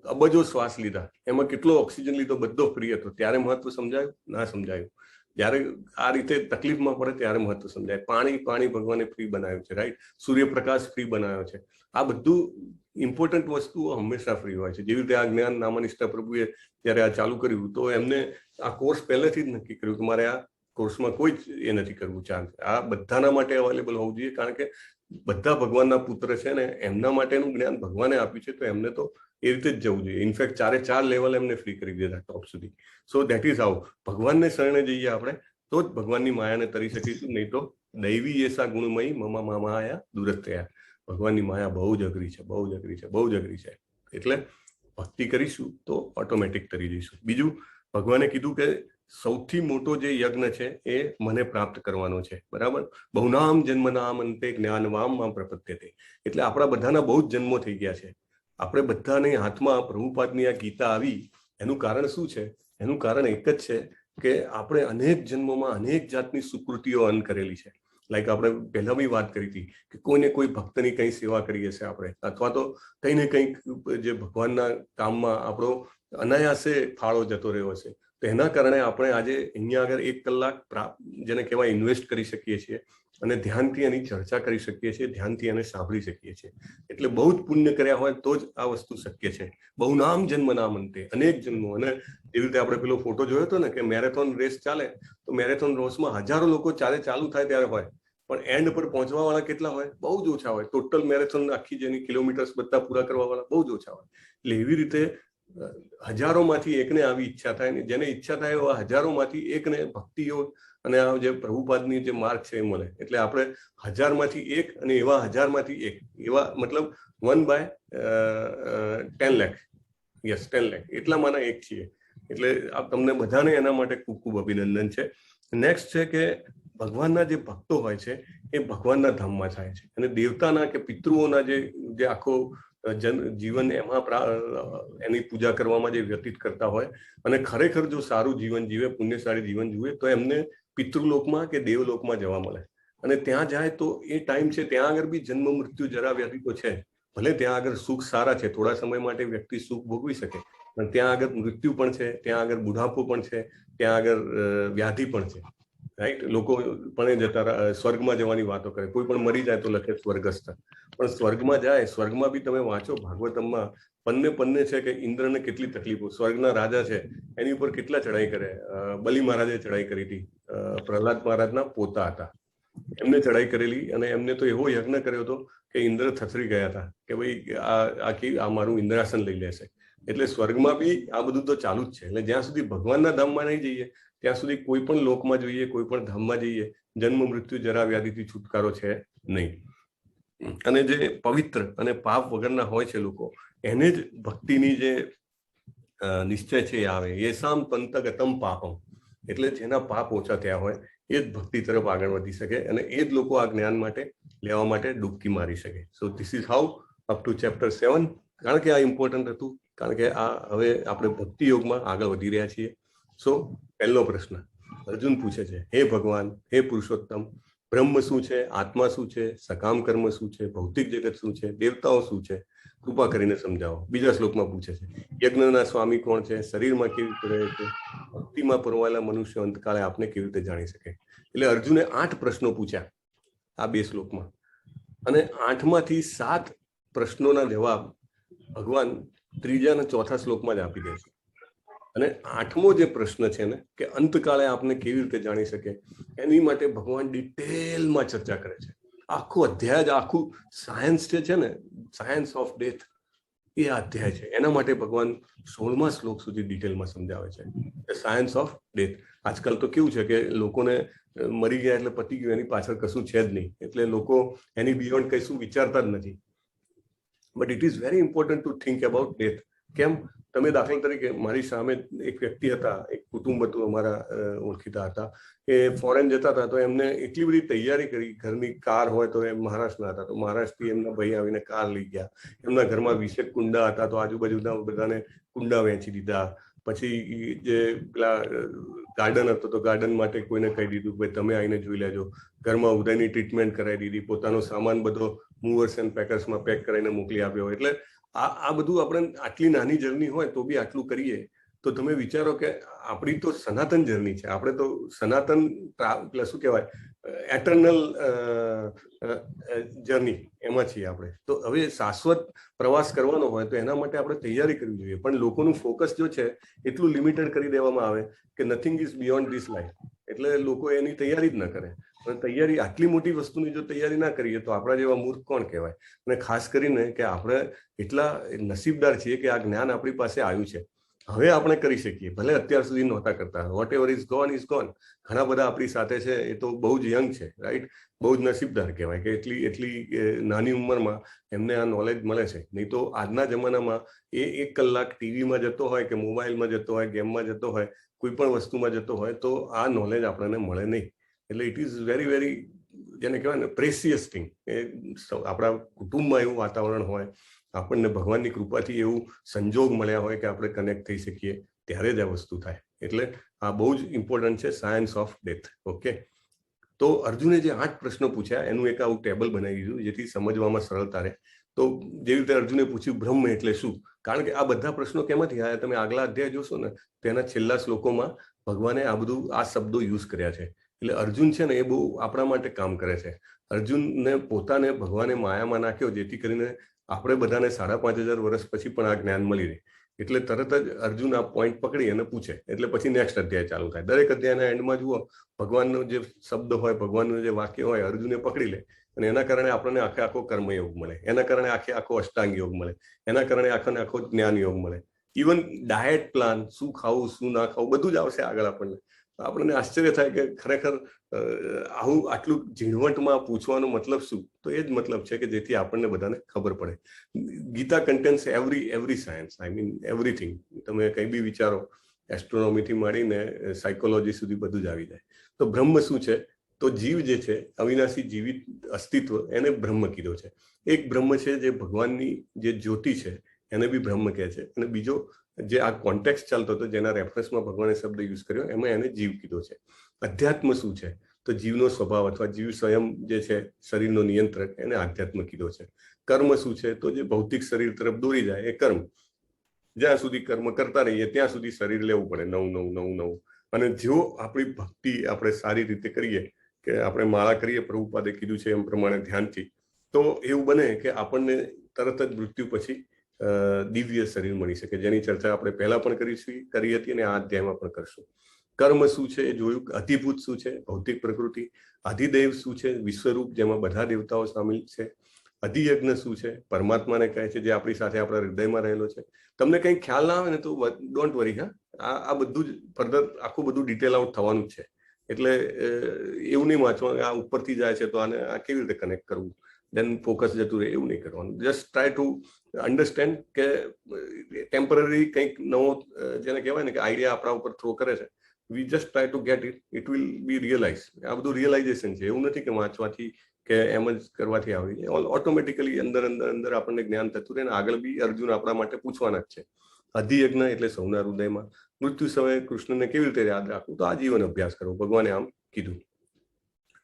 અબજો શ્વાસ લીધા, એમાં કેટલો ઓક્સિજન લીધો, બધો ફ્રી હતો. ત્યારે મહત્વ સમજાયું? ના સમજાયું. જ્યારે આ રીતે તકલીફમાં પડે ત્યારે મહત્વ સમજાય. પાણી ભગવાને ફ્રી બનાવ્યું છે, રાઈટ? સૂર્યપ્રકાશ ફ્રી બનાવ્યો છે. આ બધું ઇમ્પોર્ટન્ટ વસ્તુઓ હંમેશા ફ્રી હોય છે. જેવી રીતે આ જ્ઞાન નામનિષ્ઠા પ્રભુએ જ્યારે આ ચાલુ કર્યું તો એમને આ કોર્સ પહેલેથી જ નક્કી કર્યું કે મારે આ કોર્સમાં કોઈ જ એ નથી કરવું. ચાન્સ આ બધાના માટે અવેલેબલ હોવું જોઈએ, કારણ કે બધા ભગવાનના પુત્ર છે ને એમના માટેનું જ્ઞાન ભગવાને આપ્યું છે, તો એમને તો એ રીતે જ જવું જોઈએ. ઇનફેક્ટ 4 લેવલ એમને ફ્રી કરી દીધા ટોપ સુધી. સો દેટ ઇઝ હાઉ ભગવાનને શરણે જઈએ આપણે તો જ ભગવાનની માયાને તરી શકીશું. નહીં તો દૈવી એસા ગુણમયી મમા માયા દૂરત થયા. ભગવાનની માયા બહુ જ અઘરી છે, બહુ જ અઘરી છે. એટલે ભક્તિ કરીશું તો ઓટોમેટિક તરી જઈશું. બીજું ભગવાને કીધું કે સૌથી મોટો જે યજ્ઞ છે એ મને પ્રાપ્ત કરવાનો છે, બરાબર? બહુનામ જન્મનામ અંતે જ્ઞાનવામ માં પ્રપદ્યતે. એટલે આપણા બધાના બહુ જ જન્મો થઈ ગયા છે. આપણે બધાને હાથમાં પ્રભુપાદની આ ગીતા આવી, એનું કારણ શું છે? એનું કારણ એક જ છે કે આપણે અનેક જન્મોમાં અનેક જાતની સુકૃતિઓ અન્ન કરેલી છે. લાઈક આપણે પહેલા બી વાત કરી હતી કે કોઈને કોઈ ભક્તની કઈ સેવા કરીએ છીએ આપણે, અથવા તો કંઈ ને કંઈક જે ભગવાનના કામમાં આપણો અનાયાસે ફાળો જતો રહ્યો છે. તો એના કારણે આપણે આજે અહીંયા આગળ 1 કલાક જેને કહેવાય ઇન્વેસ્ટ કરી શકીએ છીએ અને ધ્યાનથી એની ચર્ચા કરી શકીએ છીએ, ધ્યાનથી એને સાંભળી શકીએ છીએ. એટલે બહુ જ પુણ્ય કર્યા હોય તો જ આ વસ્તુ શક્ય છે. બહુનામ જન્મનામ અંતે, અનેક જન્મો. અને એવી રીતે આપણે પેલો ફોટો જોયો હતો ને કે મેરેથોન રેસ ચાલે તો મેરેથોન રેસમાં હજારો લોકો ચાલુ થાય ત્યારે હોય, પણ એન્ડ પર પહોંચવા વાળા કેટલા હોય? બહુ જ ઓછા હોય. ટોટલ મેરેથોન આખી જેની કિલોમીટર્સ બધા પૂરા કરવા વાળા બહુ જ ઓછા હોય. એટલે એવી રીતે હજારોમાંથી એકને આવી ઈચ્છા થાય ને જેને ઈચ્છા થાય એવા હજારોમાંથી એકને ભક્તિ યોગ અને આ જે પ્રભુપાદની જે માર્ગ છે એ મળે. એટલે આપણે 1000માંથી 1 અને એવા 1000માંથી 1 એવા મતલબ 1/10 લાખ, યસ 10 લાખ એટલામાંના એક છીએ. એટલે આ તમને બધાને એના માટે ખૂબ ખૂબ અભિનંદન છે. નેક્સ્ટ છે કે ભગવાનના જે ભક્તો હોય છે એ ભગવાનના ધામમાં થાય છે, અને દેવતાના કે પિતૃઓના જે આખો જીવન એમાં એની પૂજા કરવામાં જે વ્યતીત કરતા હોય અને ખરેખર જો સારું જીવન જીવે, પુણ્યશાળી જીવન જીવે તો એમને પિતૃલોકમાં કે દેવલોકમાં જવા મળે. અને ત્યાં જાય તો એ ટાઈમ છે, ત્યાં આગળ બી જન્મ મૃત્યુ જરા વ્યાધિ તો છે. ભલે ત્યાં આગળ સુખ સારા છે, થોડા સમય માટે વ્યક્તિ સુખ ભોગવી શકે, પણ ત્યાં આગળ મૃત્યુ પણ છે, ત્યાં આગળ બુઢાપો પણ છે, ત્યાં આગળ વ્યાધિ પણ છે. રાઈટ. લોકો પણ સ્વર્ગમાં જવાની વાતો કરે, કોઈ પણ મરી જાય તો લખે સ્વર્ગસ્થ, પણ સ્વર્ગમાં જાય, સ્વર્ગમાં બી તમે વાંચો ભાગવતમમાં પન્ને પન્ને છે કે ઇન્દ્રને કેટલી તકલીફો, સ્વર્ગના રાજા છે એની ઉપર કેટલા ચડાઈ કરે. બલિ મહારાજે ચડાઈ કરી હતી, પ્રહલાદ મહારાજના પોતા હતા, એમને ચડાઈ કરેલી, અને એમને તો એવો યજ્ઞ કર્યો હતો કે ઇન્દ્ર થથરી ગયા હતા કે ભાઈ આ મારું ઇન્દ્રાસન લઈ લેશે. એટલે સ્વર્ગમાં બી આ બધું તો ચાલુ જ છે. એટલે જ્યાં સુધી ભગવાનના ધામમાં નહીં જઈએ ત્યાં સુધી કોઈ પણ લોકમાં જોઈએ, કોઈ પણ ધામમાં જઈએ, જન્મ મૃત્યુ જરા વ્યાધિથી છુટકારો છે નહીં. અને જે પવિત્ર અને પાપ વગરના હોય છે લોકો, એને જ ભક્તિની જે નિશ્ચય છે એ આવે. યેસામ પંતગતમ પાપમ, એટલે જેના પાપ ઓછા થયા હોય એ જ ભક્તિ તરફ આગળ વધી શકે, અને એ જ લોકો આ જ્ઞાન માટે લેવા માટે ડૂબકી મારી શકે. So this is how up to chapter 7. કારણ કે આ ઇમ્પોર્ટન્ટ હતું, કારણ કે આ હવે આપણે ભક્તિ યોગમાં આગળ વધી રહ્યા છીએ. સો પહેલો પ્રશ્ન અર્જુન પૂછે છે, હે ભગવાન, હે પુરુષોત્તમ, બ્રહ્મ શું છે, આત્મા શું છે, સકામ કર્મ શું છે, ભૌતિક જગત શું છે, દેવતાઓ શું છે, કૃપા કરીને સમજાવો. બીજા શ્લોકમાં પૂછે છે, યજ્ઞના સ્વામી કોણ છે, શરીરમાં કેવી રીતે રહે છે, ભક્તિમાં પરવાયેલા મનુષ્ય અંતકાળે આપને કેવી રીતે જાણી શકે. એટલે અર્જુને 8 પ્રશ્નો પૂછ્યા આ 2 શ્લોકમાં, અને 8માંથી 7 પ્રશ્નોના જવાબ ભગવાન 3જા અને 4થા શ્લોકમાં જ આપી દે છે. અને 8મો જે પ્રશ્ન છે ને, કે અંતકાળે આપને કેવી રીતે જાણી શકે, એની માટે ભગવાન ડિટેલમાં ચર્ચા કરે છે. આખો અધ્યાય જ, આખું સાયન્સ જે છે ને, સાયન્સ ઓફ ડેથ, એ અધ્યાય છે. એના માટે ભગવાન 16મા શ્લોક સુધી ડિટેલમાં સમજાવે છે સાયન્સ ઓફ ડેથ. આજકાલ તો કેવું છે કે લોકોને મરી ગયા એટલે પતી ગયું, એની પાછળ કશું છે જ નહીં, એટલે લોકો એની બિયોન્ડ કશું વિચારતા જ નથી. But it is very important to think about death. કેમ? તમે દાખલા તરીકે મારી સામે એક વ્યક્તિ હતા, એક કુટુંબ હતું, અમારા ઓળખીતા હતા, કે ફોરેન જતા હતા, તો એમને એટલી બધી તૈયારી કરી, ઘરની કાર હોય તો એમ મહારાષ્ટ્રના હતા, તો મહારાષ્ટ્રથી એમના ભાઈ આવીને કાર લઈ ગયા. એમના ઘરમાં 20 કુંડા હતા, તો આજુબાજુના બધાને કુંડા વેચી દીધા. પછી જે પેલા ગાર્ડન હતો, તો ગાર્ડન માટે કોઈને કહી દીધું ભાઈ તમે આવીને જોઈ લેજો. ઘરમાં ઉદયની ટ્રીટમેન્ટ કરાવી દીધી, પોતાનો સામાન બધો મૂવર્સ એન્ડ પેકર્સમાં પેક કરીને મોકલી આપ્યો. એટલે આ બધું આપણે આટલી નાની જર્ની હોય તો બી આટલું કરીએ, તો તમે વિચારો કે આપણી તો સનાતન જર્ની છે. આપણે તો સનાતન એટલે શું કહેવાય, એટર્નલ જર્ની એમાં છીએ આપણે. તો હવે શાશ્વત પ્રવાસ કરવાનો હોય તો એના માટે આપણે તૈયારી કરવી જોઈએ. પણ લોકોનું ફોકસ જો છે એટલું લિમિટેડ કરી દેવામાં આવે કે nothing is beyond this life, એટલે લોકો એની તૈયારી જ ન કરે. તૈયારી, આટલી મોટી વસ્તુની જો તૈયારી ના કરીએ તો આપણા જેવા મૂર્ખ કોણ કહેવાય. અને ખાસ કરીને કે આપણે એટલા નસીબદાર છીએ કે આ જ્ઞાન આપણી પાસે આવ્યું છે, હવે આપણે કરી શકીએ. ભલે અત્યાર સુધી નહોતા કરતા, whatever is gone is gone. ઘણા બધા આપણી સાથે છે, એ તો બહુ જ યંગ છે, રાઈટ. બહુ જ નસીબદાર કહેવાય કે એટલી નાની ઉંમરમાં એમને આ નોલેજ મળે છે. નહીં તો આજના જમાનામાં એ 1 કલાક ટીવીમાં જતો હોય કે મોબાઈલમાં જતો હોય, ગેમમાં જતો હોય, કોઈ પણ વસ્તુમાં જતો હોય, તો આ નોલેજ આપણને મળે નહીં. એટલે ઇટ ઇઝ વેરી વેરી, જેને કહેવાય ને, પ્રેસિયસ થિંગ. આપણા કુટુંબમાં એવું વાતાવરણ હોય, આપણને ભગવાનની કૃપાથી એવું સંજોગ મળ્યા હોય કે આપણે કનેક્ટ થઈ શકીએ, ત્યારે જ આ વસ્તુ થાય. એટલે આ બહુ જ ઇમ્પોર્ટન્ટ છે, સાયન્સ ઓફ ડેથ. ઓકે, તો અર્જુને જે 8 પ્રશ્નો પૂછ્યા એનું એક આવું ટેબલ બનાવી દીધું જેથી સમજવામાં સરળતા રહે. તો જેવી રીતે અર્જુને પૂછ્યું બ્રહ્મ એટલે શું, કારણ કે આ બધા પ્રશ્નો કેમાંથી આવ્યા, તમે આગલા અધ્યાય જોશો ને તેના છેલ્લા શ્લોકોમાં ભગવાને આ બધું આ શબ્દો યુઝ કર્યા છે. એટલે અર્જુન છે ને એ બહુ આપણા માટે કામ કરે છે. અર્જુનને પોતાને ભગવાને માયામાં નાખ્યો જેથી કરીને આપણે બધાને 5,500 વર્ષ પછી પણ આ જ્ઞાન મળી રહે. એટલે તરત જ અર્જુન આ પોઈન્ટ પકડી અને પૂછે, એટલે પછી નેક્સ્ટ અધ્યાય ચાલુ થાય. દરેક અધ્યાયના એન્ડમાં જુઓ ભગવાનનો જે શબ્દ હોય, ભગવાનનું જે વાક્ય હોય, અર્જુને પકડી લે, અને એના કારણે આપણને આખો કર્મયોગ મળે, એના કારણે આખો અષ્ટાંગ યોગ મળે, એના કારણે આખો જ્ઞાન યોગ મળે. ઇવન ડાયટ પ્લાન, શું ખાવું શું ના ખાવું, બધું જ આવશે આગળ આપણને. આપણને આશ્ચર્ય થાય કે ખરેખર આવું આટલું ઝીણવટમાં પૂછવાનો મતલબ શું? તો એ જ મતલબ છે કે જેથી આપણને બધાને ખબર પડે. Gita contains every science, I mean everything. તમે કંઈ બી વિચારો, એસ્ટ્રોનોમીથી માંડીને સાયકોલોજી સુધી બધું જ આવી જાય. તો બ્રહ્મ શું છે? તો જીવ જે છે, અવિનાશી જીવિત અસ્તિત્વ, એને બ્રહ્મ કીધો છે. એક બ્રહ્મ છે જે ભગવાનની જે જ્યોતિ છે એને બી બ્રહ્મ કહે છે, અને બીજો જે આ કોન્ટેક્સ્ટ ચાલતો હતો જેના રેફરન્સમાં ભગવાને શબ્દ યુઝ કર્યો એમાં એને જીવ કીધો છે. અધ્યાત્મ શું છે? તો જીવનો સ્વભાવ અથવા જીવ સ્વયં જે છે શરીરનો નિયંત્રક, એને આધ્યાત્મ કીધો છે. કર્મ શું છે? તો જે ભૌતિક શરીર તરફ દોરી જાય એ કર્મ. જ્યાં સુધી કર્મ કરતા રહીએ ત્યાં સુધી શરીર લેવું પડે, નવું. અને જો આપણી ભક્તિ આપણે સારી રીતે કરીએ, કે આપણે માળા કરીએ પ્રભુપાદે કીધું છે એમ પ્રમાણે ધ્યાનથી, તો એવું બને કે આપણને તરત જ મૃત્યુ પછી દિવ્ય શરીર મળી શકે, જેની ચર્ચા આપણે પહેલા પણ કરી હતી અને આ અધ્યાયમાં પણ કરશું. કર્મ શું છે એ જોયું, અધિભૂત શું છે ભૌતિક પ્રકૃતિ, અધિદેવ શું છે વિશ્વરૂપ જેમાં બધા દેવતાઓ સામેલ છે, અધિયજ્ઞ શું છે પરમાત્માને કહે છે જે આપણી સાથે આપણા હૃદયમાં રહેલો છે. તમને કંઈ ખ્યાલ ના આવે ને તો ડોન્ટ વરી, હા આ બધું જ ફર્ધર આખું બધું ડિટેલ આઉટ થવાનું જ છે. એટલે એવું નહીં વાંચવાનું આ ઉપરથી જાય છે તો આને આ કેવી રીતે કનેક્ટ કરવું, દેન ફોકસ જતું રહે, એવું નહીં કરવાનું. જસ્ટ ટ્રાય ટુ અન્ડરસ્ટેન્ડ કે ટેમ્પરરી કંઈક નવો જેને કહેવાય ને કે આઈડિયા આપણા ઉપર થ્રો કરે છે, we just try to get it will be realise. આ બધું રિયલાઇઝેશન છે, એવું નથી કે વાંચવાથી કે એમ જ કરવાથી આવી જાય. ઓટોમેટિકલી અંદર આપણને જ્ઞાન થતું રહે ને આગળ બી અર્જુન આપણા માટે પૂછવાના જ છે. અધિયજ્ઞ એટલે સૌના હૃદયમાં. મૃત્યુ સમયે કૃષ્ણને કેવી રીતે યાદ રાખવું, તો આજીવન અભ્યાસ કરવો, ભગવાને આમ કીધું.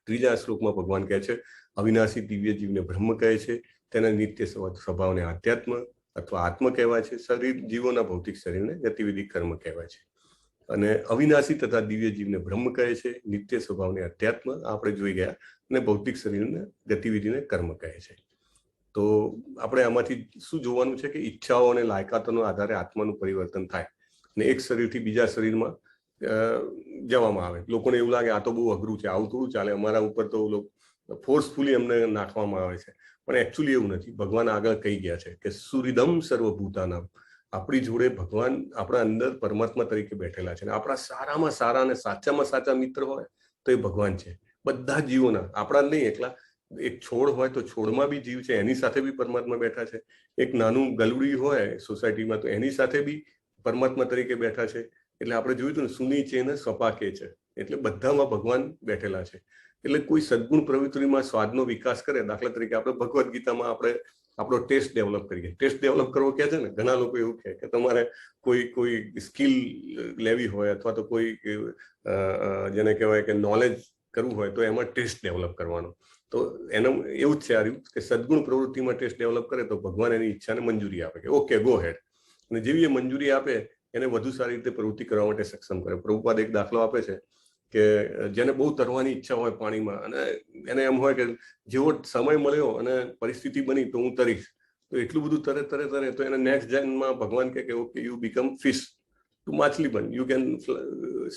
ત્રીજા શ્લોકમાં ભગવાન કહે છે અવિનાશી દિવ્ય જીવને બ્રહ્મ કહે છે, તેના નિત્ય સ્વભાવને આધ્યાત્મ અથવા આત્મ કહેવાય છે, શરીર જીવોના ભૌતિક શરીરને ગતિવિધિ કર્મ કહેવાય છે. અને અવિનાશી તથા દિવ્ય જીવને બ્રહ્મ કહે છે, નિત્ય સ્વભાવને અધ્યાત્મ આપણે જોઈ ગયા, અને ભૌતિક શરીરને ગતિવિધિને કર્મ કહે છે. તો આપણે આમાંથી શું જોવાનું છે કે ઈચ્છાઓ અને લાયકાતોના આધારે આત્માનું પરિવર્તન થાય અને એક શરીરથી બીજા શરીરમાં જવામાં આવે. લોકોને એવું લાગે આ તો બહુ અઘરું છે, આવું થોડું ચાલે, અમારા ઉપર તો ફોર્સફુલી અમને નાખવામાં આવે છે. પણ એકચ્યુઅલી એવું નથી. ભગવાન આગળ કહી ગયા છે કે સુરિદમ સર્વભૂતાનામ, આપણી જોડે ભગવાન આપણા અંદર પરમાત્મા તરીકે બેઠેલા છે. આપણા સારામાં સારા અને સાચામાં સાચા મિત્ર હોય તો એ ભગવાન છે. બધા જીવોના, આપણા નહીં એકલા. એક છોડ હોય તો છોડમાં બી જીવ છે, એની સાથે બી પરમાત્મા બેઠા છે. એક નાનું ગલુડી હોય સોસાયટીમાં તો એની સાથે બી પરમાત્મા તરીકે બેઠા છે. એટલે આપણે જોયું હતું ને સુની છે ને સપાકે છે, એટલે બધામાં ભગવાન બેઠેલા છે. એટલે કોઈ સદગુણ પ્રવૃત્તિમાં સ્વાદનો વિકાસ કરે, દાખલા તરીકે આપણે ભગવદ્ ગીતામાં આપણે આપણો ટેસ્ટ ડેવલપ કરીએ. ટેસ્ટ ડેવલપ કરવો કહે છે ને, ઘણા લોકો એવું કહે કે તમારે કોઈ સ્કિલ લેવી હોય અથવા તો કોઈ જેને કહેવાય કે નોલેજ કરવું હોય તો એમાં ટેસ્ટ ડેવલપ કરવાનો. તો એનું એવું જ છે આ કે સદગુણ પ્રવૃત્તિમાં ટેસ્ટ ડેવલપ કરે તો ભગવાન એની ઈચ્છાને મંજૂરી આપે કે ઓકે ગો હેડ, અને જેવી એ મંજૂરી આપે એને વધુ સારી રીતે પ્રવૃત્તિ કરવા માટે સક્ષમ કરે. પ્રભુપાદ એક દાખલો આપે છે કે જેને બહુ તરવાની ઈચ્છા હોય પાણીમાં, અને એને એમ હોય કે જેવો સમય મળ્યો અને પરિસ્થિતિ બની તો હું તરીશ, તો એટલું બધું તરે તો એને નેક્સ્ટ જન્મમાં ભગવાન કહે કે ઓકે યુ બીકમ ફિશ, તું માછલી બન, યુ કેન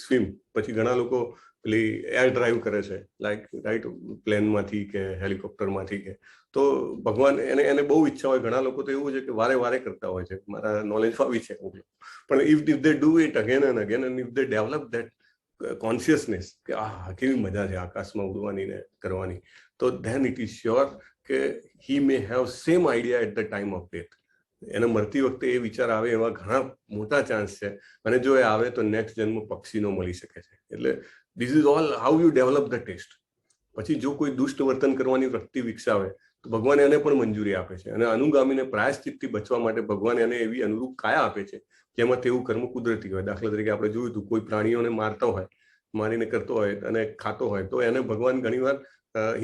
સ્વિમ. પછી ઘણા લોકો પેલી એર ડ્રાઈવ કરે છે, લાઈક રાઈટ પ્લેનમાંથી કે હેલિકોપ્ટરમાંથી કે, તો ભગવાન એને બહુ ઈચ્છા હોય. ઘણા લોકો તો એવું છે કે વારે કરતા હોય છે, મારા નોલેજ આવી છે. પણ if they do it again and again and if they develop that consciousness કે આ કેવી મજા છે આકાશમાં ઉડવાની ને કરવાની, તો ધેન ઇટ ઇઝ શ્યોર કે he may have same idea at the time of death. એને મરતી વખતે એ વિચાર આવે એવા ઘણા મોટા ચાન્સ છે, અને જો એ આવે તો નેક્સ્ટ જન્મ પક્ષીનો મળી શકે છે. એટલે this is all how you develop the taste. પછી જો કોઈ દુષ્ટ વર્તન કરવાની વૃત્તિ વિકસાવે તો ભગવાન એને પણ મંજૂરી આપે છે, અને અનુગામીને પ્રાયશ્ચિતથી બચવા માટે ભગવાન એને એવી અનુરૂપ કાયા આપે છે જેમાં તેવું કર્મ કુદરતી હોય. દાખલા તરીકે આપણે જોયું હતું કોઈ પ્રાણીઓને મારતો હોય, મારીને કરતો હોય અને ખાતો હોય, તો એને ભગવાન ઘણીવાર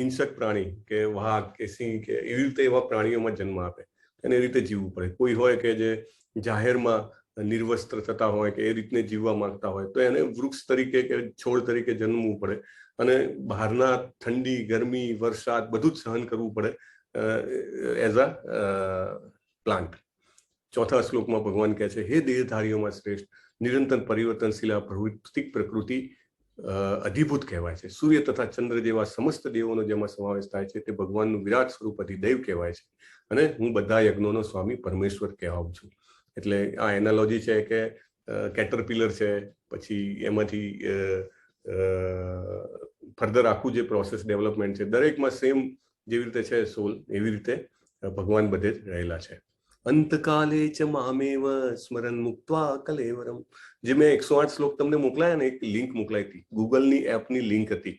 હિંસક પ્રાણી કે વાઘ કે સિંહ કે એવી રીતે એવા પ્રાણીઓમાં જન્મ આપે, એને એ રીતે જીવવું પડે. કોઈ હોય કે જે જાહેરમાં નિર્વસ્ત્ર થતા હોય કે એ રીતને જીવવા માંગતા હોય, તો એને વૃક્ષ તરીકે કે છોડ તરીકે જન્મવું પડે, અને બહારના ઠંડી, ગરમી, વરસાદ બધું જ સહન કરવું પડે એઝ અ પ્લાન્ટ. ચોથા શ્લોકમાં ભગવાન કહે છે હે દેહધારીઓમાં શ્રેષ્ઠ, નિરંતર પરિવર્તનશીલ ભૌતિક પ્રકૃતિ અધિભૂત કહેવાય છે. સૂર્ય તથા ચંદ્ર જેવા સમસ્ત દેવોનો જેમાં સમાવેશ થાય છે તે ભગવાનનું વિરાટ સ્વરૂપ અધિદૈવ કહેવાય છે, અને હું બધા યજ્ઞોનો સ્વામી પરમેશ્વર કહેવાઉં છું. એટલે આ એનાલોજી છે કે કેટરપિલર છે, પછી એમાંથી ફર્ધર આખું જે પ્રોસેસ ડેવલપમેન્ટ છે, દરેકમાં સેમ જેવી રીતે છે સોલ, એવી રીતે ભગવાન બધે જ રહેલા છે. અંતકાલે ચ મામેવ સ્મરણ મુક્ત્વા કલેવરમ. જે મેં 108 શ્લોક તમને મોકલાયા ને, એક લિંક મોકલાઈ હતી, ગૂગલની એપની લિંક હતી,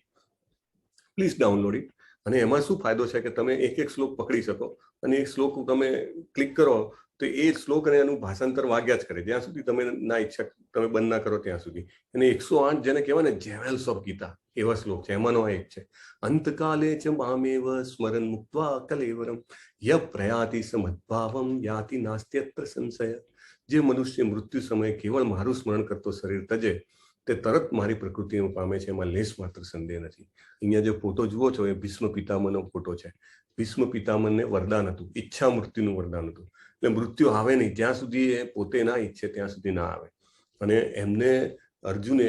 પ્લીઝ ડાઉનલોડ ઇટ. અને એમાં શું ફાયદો છે કે તમે એક શ્લોક પકડી શકો, અને એક શ્લોક તમે ક્લિક કરો તો એ શ્લોક અને એનું ભાષાંતર વાગ્યા જ કરે, જ્યાં સુધી તમે ના ઈચ્છા તમે બંધ ના કરો ત્યાં સુધી. અને 108 જેને કહેવાય ને જેવેલ્સ ઓફ ગીતા, એવા શ્લોક છે. એમાંનો એક છે અંતકાલે ચ મામેવ સ્મરણ મુક્ત્વા કલેવરમ ય પ્રયાતિ સમદ્ભાવમ યાતિ નાસ્ત્યત્ર સંશય. જે મનુષ્ય મૃત્યુ સમયે કેવળ મારું સ્મરણ કરતો શરીર તજે તે તરત મારી પ્રકૃતિને પામે છે, એમાં લેશ માત્ર સંદેહ નથી. અહીંયા જે ફોટો જુઓ છો એ ભીષ્મ પિતામહનો ફોટો છે. ભીષ્મ પિતામહને વરદાન હતું, ઈચ્છા મૃત્યુનું વરદાન હતું. એટલે મૃત્યુ આવે નહીં, જ્યાં સુધી એ પોતે ના ઈચ્છે ત્યાં સુધી ના આવે. અને એમને અર્જુને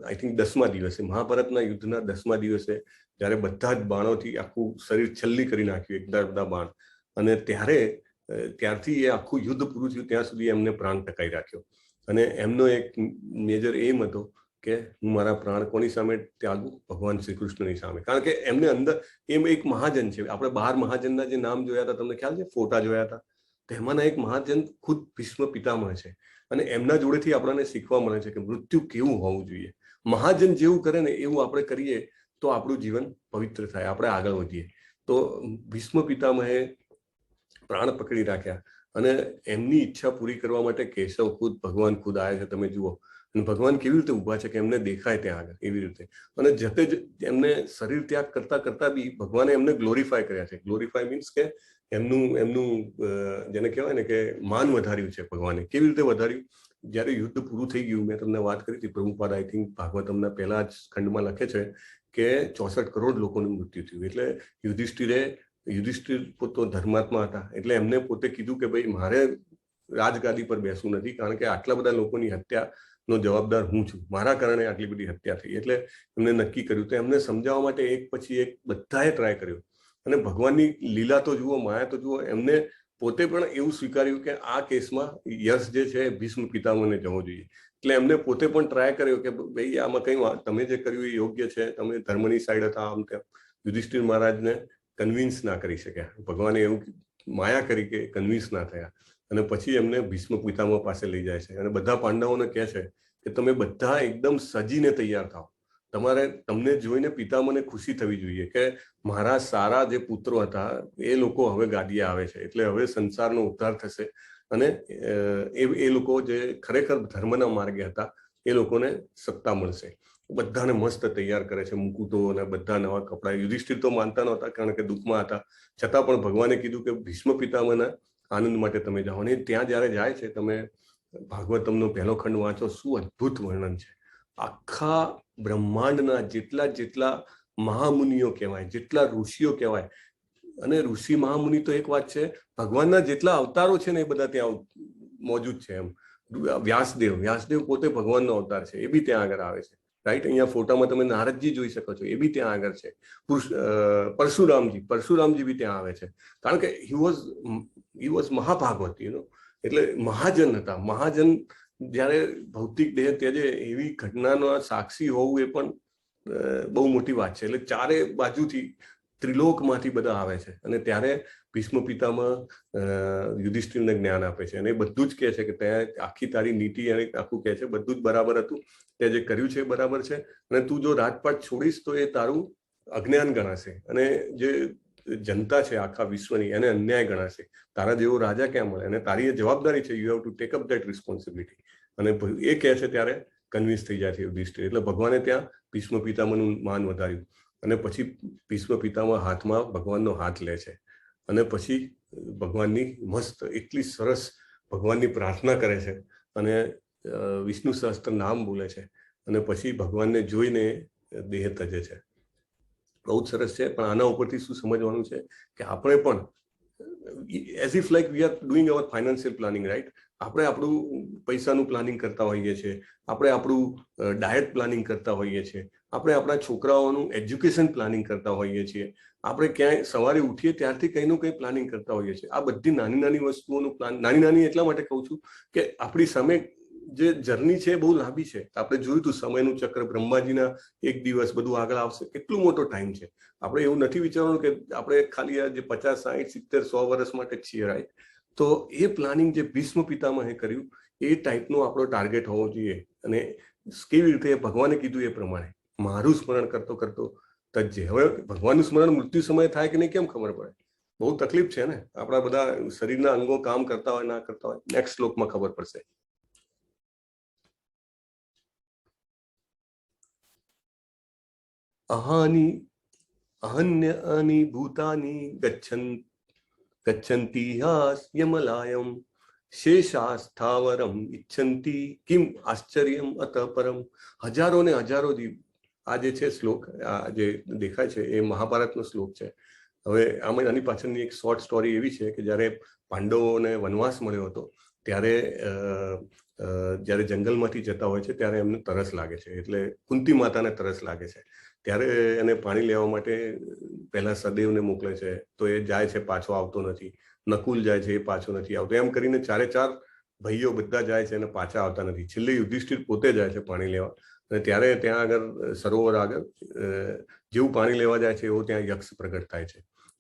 આઈ થિંક 10મા દિવસે, મહાભારતના યુદ્ધના 10મા દિવસે, જ્યારે બધા જ બાણોથી આખું શરીર છલ્લી કરી નાખ્યું, બધા બાણ, અને ત્યારથી એ આખું યુદ્ધ પૂરું થયું ત્યાં સુધી એમને પ્રાણ ટકાઈ રાખ્યો. અને એમનો એક મેજર એમ હતો કે હું મારા પ્રાણ કોની સામે ત્યાગું? ભગવાન શ્રી કૃષ્ણની સામે. કારણ કે એમને અંદર એમ એક મહાજન છે. આપણે 12 મહાજનના જે નામ જોયા હતા, તમને ખ્યાલ છે? ફોટા જોયા હતા, તેમાંના એક મહાજન ખુદ ભીષ્મ પિતામહ છે. અને એમના જોડેથી આપણને શીખવા મળે છે કે મૃત્યુ કેવું હોવું જોઈએ. મહાજન જેવું કરે ને એવું આપણે કરીએ તો આપણું જીવન પવિત્ર થાય, આપણે આગળ વધીએ. તો ભીષ્મ પિતામહે પ્રાણ પકડી રાખ્યા અને એમની ઈચ્છા પૂરી કરવા માટે કેશવ ખુદ, ભગવાન ખુદ આવ્યા છે. તમે જુઓ, અને ભગવાન કેવી રીતે ઊભા છે કે એમને દેખાય ત્યાં આગળ, એવી રીતે. અને જતે જ એમને શરીર ત્યાગ કરતા કરતા બી ભગવાને એમને ગ્લોરીફાય કર્યા છે. ગ્લોરીફાય મીન્સ કે એમનું જેને કહેવાય ને કે માન વધાર્યું છે ભગવાને. કેવી રીતે વધાર્યું? જ્યારે યુદ્ધ પૂરું થઈ ગયું, મેં તમને વાત કરી હતી, પ્રભુપાદ આઈ થિંક ભાગવતમના પહેલા જ ખંડમાં લખે છે કે 64 કરોડ લોકોનું મૃત્યુ થયું. એટલે યુધિષ્ઠિર પોતે ધર્માત્મા હતા, એટલે એમને પોતે કીધું કે ભાઈ મારે રાજગાદી પર બેસવું નથી, કારણ કે આટલા બધા લોકોની હત્યાનો જવાબદાર હું છું, મારા કારણે આટલી બધી હત્યા થઈ. એટલે એમને નક્કી કર્યું. તો એમને સમજાવવા માટે એક પછી એક બધાએ ટ્રાય કર્યો. અને ભગવાનની લીલા તો જુઓ, માયા તો જુઓ. એમને પોતે પણ એવું સ્વીકાર્યું કે આ કેસમાં યશ જે છે ભીષ્મ પિતામહને જવો જોઈએ. એટલે એમને પોતે પણ ટ્રાય કર્યો કે ભાઈ આમાં કઈ તમે જે કર્યું એ યોગ્ય છે, તમે ધર્મની સાઈડ હતા, આમ તેમ. યુધિષ્ઠિર મહારાજને કન્વિન્સ ના કરી શક્યા. ભગવાને એવું માયા કરી કે કન્વિન્સ ના થયા. અને પછી એમને ભીષ્મ પિતામહ પાસે લઈ જાય છે અને બધા પાંડવોને કહે છે કે તમે બધા એકદમ સજીને તૈયાર થાઓ. તમને જોઈને પિતામહને ખુશી થવી જોઈએ કે મારા સારા જે પુત્રો હતા એ લોકો હવે ગાદીએ આવે છે, એટલે હવે સંસારનો ઉદ્ધાર થશે. અને એ લોકો જે ખરેખર ધર્મના માર્ગે હતા એ લોકોને સત્તા મળશે. બધાને મસ્ત તૈયાર કરે છે, મુકુટો અને બધા નવા કપડા. યુધિષ્ઠિર તો માનતા નહોતા, કારણ કે દુઃખમાં હતા. છતાં પણ ભગવાને કીધું કે ભીષ્મ પિતામહના આનંદ માટે તમે જાઓ. અને ત્યાં જયારે જાય છે, તમે ભાગવતમનો પહેલો ખંડ વાંચો, શું અદ્ભુત વર્ણન છે. આખા બ્રહ્માંડના જેટલા મહામુનિઓ કહેવાય, જેટલા ઋષિઓ કહેવાય, અને ઋષિ મહામુનિ તો એક વાત છે, ભગવાનના જેટલા અવતારો છે ને એ બધા ત્યાં મોજૂદ છે. એમ વ્યાસદેવ પોતે ભગવાનનો અવતાર છે, એ બી ત્યાં આગળ આવે છે. રાઈટ, અહીંયા ફોટામાં તમે નારદજી જોઈ શકો છો, એ બી ત્યાં આગળ છે. પરશુરામજી બી ત્યાં આવે છે, કારણ કે હી વોઝ મહાભાગવત, એટલે મહાજન હતા. મહાજન જ્યારે ભૌતિક દેહ ત્યજે એવી ઘટનાનો સાક્ષી હોવું એ પણ બહુ મોટી વાત છે. એટલે ચારે બાજુથી ત્રિલોકમાંથી બધા આવે છે. અને ત્યારે ભીષ્મ પિતામહ યુધિષ્ઠિરને જ્ઞાન આપે છે અને એ બધું જ કહે છે કે ત્યાં આખી તારી નીતિ અને આખું કહે છે બધું જ બરાબર હતું, તે જે કર્યું છે એ બરાબર છે, અને તું જો રાજપાટ છોડીશ તો એ તારું અજ્ઞાન ગણાશે, અને જે જનતા છે આખા વિશ્વની એને અન્યાય ગણાશે. તારા જેવો રાજા ક્યાં મળે? અને તારી એ જવાબદારી છે, you have to take up that responsibility. અને એ કહે છે ત્યારે કન્વિન્સ થઈ જાય છે યુધિષ્ઠિર. એટલે ભગવાને ત્યાં ભીષ્મ પિતામહનું માન વધાર્યું. અને પછી ભીષ્મ પિતામહ હાથમાં ભગવાનનો હાથ લે છે અને પછી ભગવાનની મસ્ત એટલી સરસ ભગવાનની પ્રાર્થના કરે છે અને વિષ્ણુ સહસ્ત્ર નામ બોલે છે, અને પછી ભગવાનને જોઈને દેહ તજે છે. બહુ જ સરસ છે. પણ આના ઉપરથી શું સમજવાનું છે કે આપણે પણ as if like we are doing our financial planning, right? આપણે આપણું પૈસાનું પ્લાનિંગ કરતા હોઈએ છીએ, આપણે આપણું ડાયટ પ્લાનિંગ કરતા હોઈએ છીએ, આપણે આપણા છોકરાઓનું એજ્યુકેશન પ્લાનિંગ કરતા હોઈએ છીએ, આપણે ક્યાંય સવારે ઉઠીએ ત્યારથી કંઈનું કંઈ પ્લાનિંગ કરતા હોઈએ છીએ. આ બધી નાની નાની વસ્તુઓનું નાની એટલા માટે કહું છું કે આપણી સામે જે જર્ની છે બહુ લાંબી છે. આપણે જોયું હતું સમયનું ચક્ર, બ્રહ્માજીના એક દિવસ, બધું આગળ આવશે, કેટલું મોટો ટાઈમ છે. આપણે એવું નથી વિચારવાનું કે આપણે ખાલી આ જે 50, 60, 70, 100 વર્ષ માટે જ છીએ, રાઈટ? તો એ પ્લાનિંગ જે ભીષ્મ પિતામહે કર્યું એ ટાઈપનો આપણો ટાર્ગેટ હોવો જોઈએ. અને કેવી રીતે ભગવાને કીધું એ પ્રમાણે મારું સ્મરણ કરતો કરતો તજ્જે. હવે ભગવાનનું સ્મરણ મૃત્યુ સમયે થાય કે નહીં કેમ ખબર પડે? બહુ તકલીફ છે ને. આપણા બધા શરીરના અંગો કામ કરતા હોય ના કરતા હોય, નેક્સ્ટ શ્લોકમાં ખબર પડશે. અહન્યાની ભૂતાની ગચ્છન્તિ યમલાયમ શેષા સ્થાવરમ ઈચ્છંતી કિમ આશ્ચર્યમ અત પરમ. હજારો ને હજારો જીવ. આ જે છે શ્લોક, આ જે દેખાય છે એ મહાભારતનો શ્લોક છે. હવે આમાં આની પાછળની એક શોર્ટ સ્ટોરી એવી છે કે જ્યારે પાંડવોને વનવાસ મળ્યો હતો ત્યારે જ્યારે જંગલમાંથી જતા હોય છે ત્યારે એમને તરસ લાગે છે. એટલે કુંતી માતાને તરસ લાગે છે. ત્યારે એને પાણી લેવા માટે પહેલા સદેવને મોકલે છે, તો એ જાય છે, પાછો આવતો નથી. નકુલ જાય છે, એ પાછો નથી આવતો. એમ કરીને ચારે ચાર ભાઈઓ બધા જાય છે અને પાછા આવતા નથી. છેલ્લે યુધિષ્ઠિર પોતે જાય છે પાણી લેવા. અને ત્યારે ત્યાં આગળ સરોવર આગળ જેવું પાણી લેવા જાય છે એવું ત્યાં યક્ષ પ્રગટ થાય છે.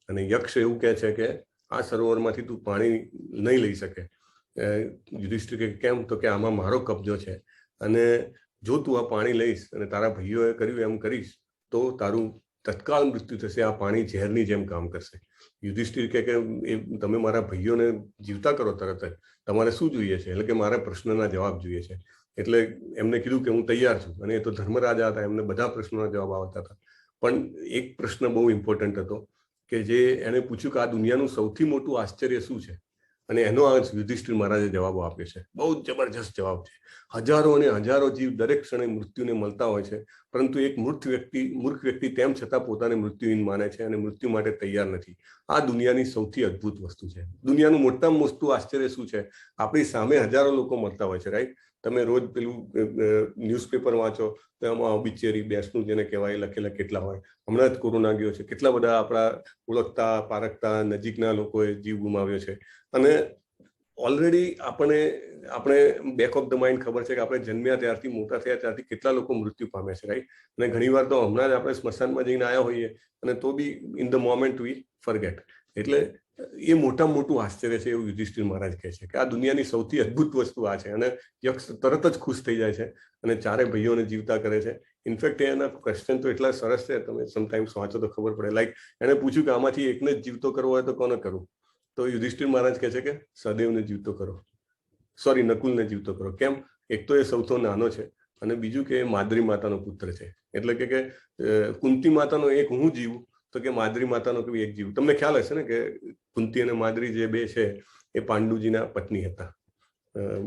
અને યક્ષ એવું કહે છે કે આ સરોવરમાંથી તું પાણી નહીં લઈ શકે. યુધિષ્ઠિર કે કેમ? તો કે આમાં મારો કબજો છે, અને જો તું આ પાણી લઈશ અને તારા ભાઈઓએ કર્યું એમ કરીશ તો તારું તત્કાળ મૃત્યુ થશે. આ પાણી ઝેરની જેમ કામ કરશે. યુધિષ્ઠિર કે તમે મારા ભાઈઓને જીવતા કરો તરત જ, તમારે શું જોઈએ છે? એટલે કે મારા પ્રશ્નના જવાબ જોઈએ છે. એટલે એમને કીધું કે હું તૈયાર છું. અને એ તો ધર્મરાજા હતા, એમને બધા પ્રશ્નોના જવાબ આવતા હતા. પણ એક પ્રશ્ન બહુ ઇમ્પોર્ટન્ટ હતો કે જે એને પૂછ્યું કે આ દુનિયાનું સૌથી મોટું આશ્ચર્ય શું છે? અને એનો આ યુધિષ્ઠિર મહારાજે જવાબો આપ્યો છે. બહુ જબરજસ્ત જવાબ છે. હજારો અને હજારો જીવ દરેક ક્ષણે મૃત્યુને મળતા હોય છે, પરંતુ એક મૂર્ખ વ્યક્તિ તેમ છતાં પોતાને મૃત્યુહીન માને છે અને મૃત્યુ માટે તૈયાર નથી. આ દુનિયાની સૌથી અદ્ભુત વસ્તુ છે. દુનિયાનું મોટામાં મોટું આશ્ચર્ય શું છે? આપણી સામે હજારો લોકો મળતા હોય છે, રાઈટ? તમે રોજ પેલું ન્યૂઝપેપર વાંચો તો એમાં ઓબિચરી બેસનું જેને કહેવાય લખેલા કેટલા હોય. હમણાં જ કોરોના ગયો છે, કેટલા બધા આપણા ઓળખતા પારખતા નજીકના લોકોએ જીવ ગુમાવ્યો છે. અને ઓલરેડી આપણે બેક ઓફ ધ માઇન્ડ ખબર છે કે આપણે જન્મ્યા ત્યારથી મોટા થયા ત્યારથી કેટલા લોકો મૃત્યુ પામે છે, રાઈટ? અને ઘણી વાર તો હમણાં જ આપણે સ્મશાનમાં જઈને આવ્યા હોઈએ અને તો be in the moment we forget. એટલે એ મોટામાં મોટું આશ્ચર્ય છે એવું યુધિષ્ઠિર મહારાજ કહે છે કે આ દુનિયાની સૌથી અદ્ભુત વસ્તુ આ છે. અને યક્ષ તરત જ ખુશ થઈ જાય છે અને ચારે ભાઈઓને જીવતા કરે છે. ઇનફેક્ટ એના ક્વેશ્ચન તો એટલા સરસ છે, તમે સમટાઈમ્સ વાંચો તો ખબર પડે. લાઈક એને પૂછ્યું કે આમાંથી એકને જ જીવતો કરવો હોય તો કોને કરવું? તો યુધિષ્ઠિર મહારાજ કહે છે કે સદેવને જીવતો કરો, સોરી નકુલને જીવતો કરો. કેમ? એક તો એ સૌથી નાનો છે અને બીજું કે માદ્રી માતાનો પુત્ર છે. એટલે કે કુંતી માતાનો એક હું જીવું તો કે માદ્રી માતાનો કોઈ એક જીવ. તમને ખ્યાલ હશે ને કે કુંતી અને માદ્રી જે બે છે એ પાંડુજીના પત્ની હતા,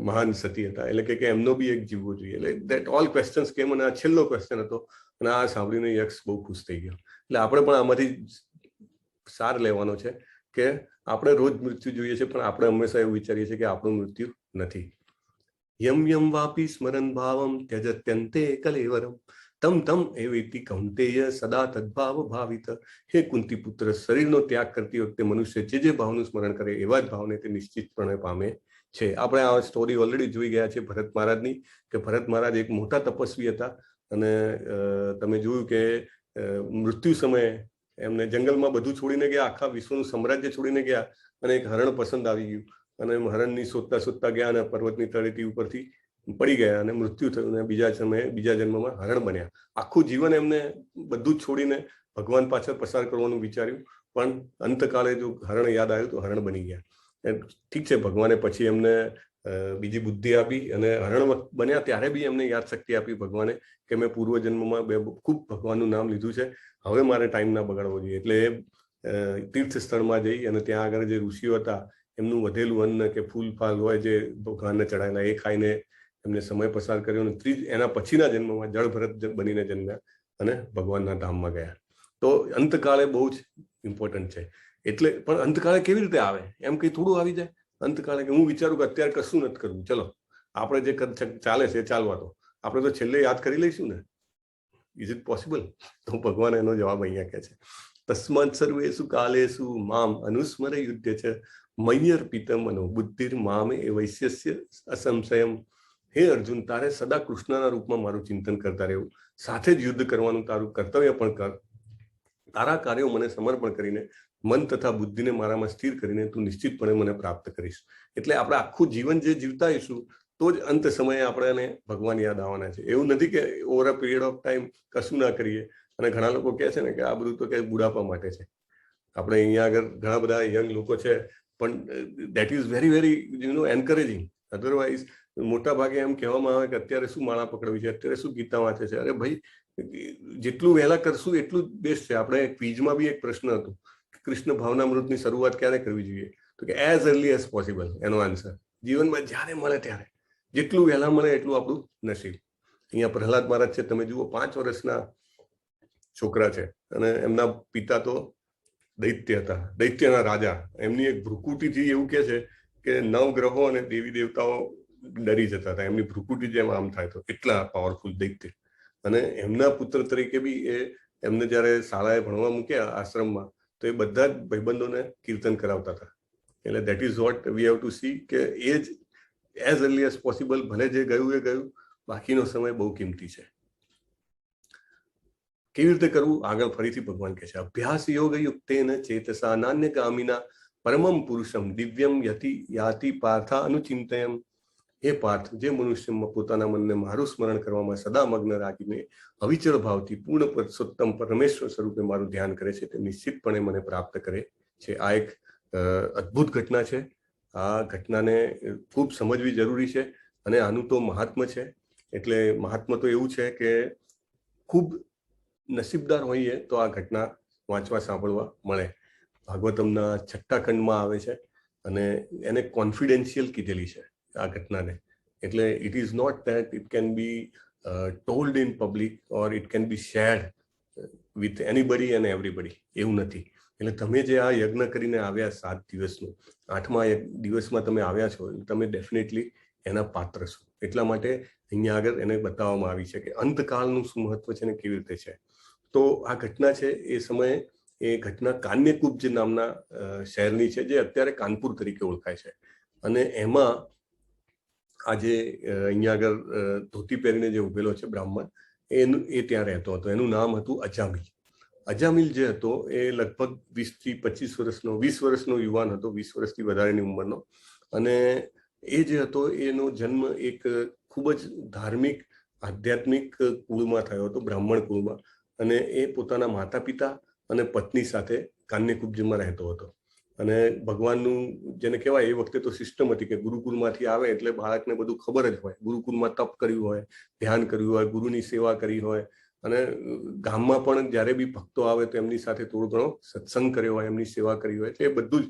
મહાન સતી હતા. એટલે કે એમનો બી એક જીવવો જોઈએ. એટલે દેટ ઓલ ક્વેશ્ચન્સ કેમ. અને આ છેલ્લો ક્વેશ્ચન હતો અને આ સાંભળીને યક્ષ બહુ ખુશ થઈ ગયો. એટલે આપણે પણ આમાંથી સાર લેવાનો છે કે આપણે રોજ મૃત્યુ જોઈએ છે, પણ આપણે હંમેશા એવું વિચારીએ છીએ કે આપણું મૃત્યુ નથી. યમ યમ વાપી સ્મરણ ભાવમ ત્યજત્યંતે કલેવરમ તમ તમ એવેતિ કૌંતેય સદા તદ્ભાવ ભાવિત. હે કુંતી પુત્ર, શરીરનો ત્યાગ કરતી વખતે મનુષ્ય જે ભાવનું સ્મરણ કરે એવા જ ભાવને તે નિશ્ચિતપણે પામે છે. આપણે આ સ્ટોરી ઓલરેડી જોઈ ગયા છે ભરત મહારાજની, કે ભરત મહારાજ એક મોટા તપસ્વી હતા અને તમે જોયું કે મૃત્યુ સમયે એમને જંગલમાં બધું છોડીને ગયા, આખા વિશ્વનું સામ્રાજ્ય છોડીને ગયા અને એક હરણ પસંદ આવી ગયું અને હરણની શોધતા ગયા અને પર્વતની તળેટી ઉપરથી પડી ગયા અને મૃત્યુ થયું અને બીજા જન્મમાં હરણ બન્યા. આખું જીવન એમને બધું જ છોડીને ભગવાન પાછળ પસાર કરવાનું વિચાર્યું, પણ અંતકાળે જો હરણ યાદ આવ્યું તો હરણ બની ગયા. ઠીક છે, ભગવાને પછી એમને બીજી બુદ્ધિ આપી અને હરણ બન્યા ત્યારે બી એમને યાદ શક્તિ આપી ભગવાને કે મેં પૂર્વજન્મમાં ખૂબ ભગવાનનું નામ લીધું છે, હવે મારે ટાઈમ ના બગાડવો જોઈએ. એટલે એ તીર્થ સ્થળમાં જઈ અને ત્યાં આગળ જે ઋષિઓ હતા એમનું વધેલું અન્ન કે ફૂલ ફાલ હોય જે ભગવાનને ચડાયેલા એ ખાઈને એમને સમય પસાર કર્યો અને એના પછીના જન્મમાં જળભરત બનીને જન્મ્યા અને ભગવાનના ધામમાં ગયા. તો અંતકાળે બહુ જ ઇમ્પોર્ટન્ટ છે. એટલે પણ અંતકાળે કેવી રીતે આવે? એમ કઈ થોડું આવી જાય અંતકાળે? કે હું વિચારું કે અત્યારે કશું નથી કરવું, ચલો આપણે જે ચાલે છે એ ચાલવા દો, આપણે તો છેલ્લે યાદ કરી લઈશું ને. Is it possible? તો ભગવાન એનો જવાબ અહીંયા કહે છે, તસ્માત સર્વેષુ કાલેષુ મામ અનુસ્મર યુધ્ય છે મય્યર્પિત મનો બુદ્ધિર મામે એ વૈશ્યસ્ય અસંશયમ. હે અર્જુન, તારે સદા કૃષ્ણના રૂપમાં મારું ચિંતન કરતા રહેવું, સાથે જ યુદ્ધ કરવાનું તારું કર્તવ્ય પણ કર. તારા કાર્યો મને સમર્પણ કરીને મન તથા બુદ્ધિને મારામાં સ્થિર કરીને તું નિશ્ચિતપણે મને પ્રાપ્ત કરીશ. એટલે આપણે આખું જીવન જે જીવતા આવીશું તો જ અંત સમયે આપણે ભગવાન યાદ આવવાના છે. એવું નથી કે over a period of time કશું ના કરીએ. અને ઘણા લોકો કહે છે ને કે આ બધું તો કે બુઢાપા માટે છે. આપણે અહીંયા આગળ ઘણા બધા યંગ લોકો છે, પણ that is very very encouraging. Otherwise મોટા ભાગે એમ કહેવામાં આવે કે અત્યારે શું માળા પકડવી છે, અત્યારે શું ગીતા વાંચે છે. અરે ભાઈ, જેટલું વહેલા કરશું એટલું જ બેસ્ટ છે. આપણે ક્વિઝમાં બી એક પ્રશ્ન હતો, કૃષ્ણ ભાવનામૃતની શરૂઆત ક્યારે કરવી જોઈએ? તો કે એઝ અર્લી એઝ પોસિબલ. એનો આન્સર જીવનમાં જ્યારે મળે ત્યારે જેટલું વહેલા મળે એટલું આપણું નસીબ. અહીંયા પ્રહલાદ મહારાજ છે, તમે જુઓ 5 વર્ષના છોકરા છે અને એમના પિતા તો દૈત્ય હતા, દૈત્યના રાજા. એમની એક ભ્રુકુટીથી એવું કહે છે કે 9 ગ્રહો અને દેવી દેવતાઓ ડરી જતા હતા. એમની ભ્રુકુટી જેમ આમ થાય તો એટલા પાવરફુલ દૈત્ય. અને એમના પુત્ર તરીકે બી એમને જયારે શાળાએ ભણવા મૂક્યા આશ્રમમાં, તો એ બધા જ ભાઈબંધોને કીર્તન કરાવતા હતા. એટલે that is what we have to C કે એ જ એઝ અર્લી એઝ પોસિબલ, ભલે જે ગયું એ ગયું, બાકીનો સમય બહુ કિંમતી છે. કેવી રીતે કરવું આગળ ફરીથી ભગવાન કહે છે, અભ્યાસ યોગ યુક્તેન ચેતસા નાન્યગામિના પરમમ પુરુષમ દિવ્યમ યતિ યાતિ પાર્થા અનુચિંતયમ. એ પાર્થ, જે મનુષ્યમાં પોતાના મનને મારું સ્મરણ કરવામાં સદા મગ્ન રાખીને અવિચળ ભાવથી પૂર્ણ પુરુષોત્તમ પરમેશ્વર સ્વરૂપે મારું ધ્યાન કરે છે, તે નિશ્ચિતપણે મને પ્રાપ્ત કરે છે. આ એક અદ્ભુત ઘટના છે. આ ઘટનાને ખૂબ સમજવી જરૂરી છે અને આનું તો મહાત્મ્ય છે. એટલે મહાત્મ્ય તો એવું છે કે ખૂબ નસીબદાર હોઈએ તો આ ઘટના વાંચવા સાંભળવા મળે. ભાગવતમના 6ઠા ખંડમાં આવે છે અને એને કોન્ફિડેન્શિયલ કીધેલી છે આ ઘટનાને. એટલે it is not that it can be told in public or it can be shared with anybody and everybody, એવું નથી. એટલે તમે જે આ યજ્ઞ કરીને આવ્યા 7 દિવસનું, 8મા દિવસમાં તમે આવ્યા છો, તમે ડેફિનેટલી એના પાત્ર છો. એટલા માટે અહીંયા આગળ એને બતાવવામાં આવી છે કે અંતકાળનું શું મહત્વ છે ને કેવી રીતે છે. તો આ ઘટના છે એ સમયે એ ઘટના કાન્યકુબ્જ નામના શહેરની છે, જે અત્યારે કાનપુર તરીકે ઓળખાય છે. અને એમાં આજે અહીંયા આગળ ધોતી પહેરીને જે ઉભેલો છે બ્રાહ્મણ, એ ત્યાં રહેતો હતો. એનું નામ હતું અજામિલ. અજામિલ જે હતો એ લગભગ 20 થી 25 વર્ષનો, 20 વર્ષનો યુવાન હતો, 20 વર્ષથી વધારેની ઉંમરનો. અને એ જે હતો એનો જન્મ એક ખૂબ જ ધાર્મિક આધ્યાત્મિક કુળમાં થયો હતો, બ્રાહ્મણ કુળમાં. અને એ પોતાના માતા પિતા અને પત્ની સાથે કાન્યકુબ્જમાં રહેતો હતો. અને ભગવાનનું જેને કહેવાય, એ વખતે તો સિસ્ટમ હતી કે ગુરુકુળમાંથી આવે એટલે બાળકને બધું ખબર જ હોય. ગુરુકુળમાં તપ કર્યું હોય, ધ્યાન કર્યું હોય, ગુરુની સેવા કરી હોય. અને ગામમાં પણ જ્યારે બી ભક્તો આવે તો એમની સાથે થોડો ઘણો સત્સંગ કર્યો હોય, એમની સેવા કરી હોય. એટલે એ બધું જ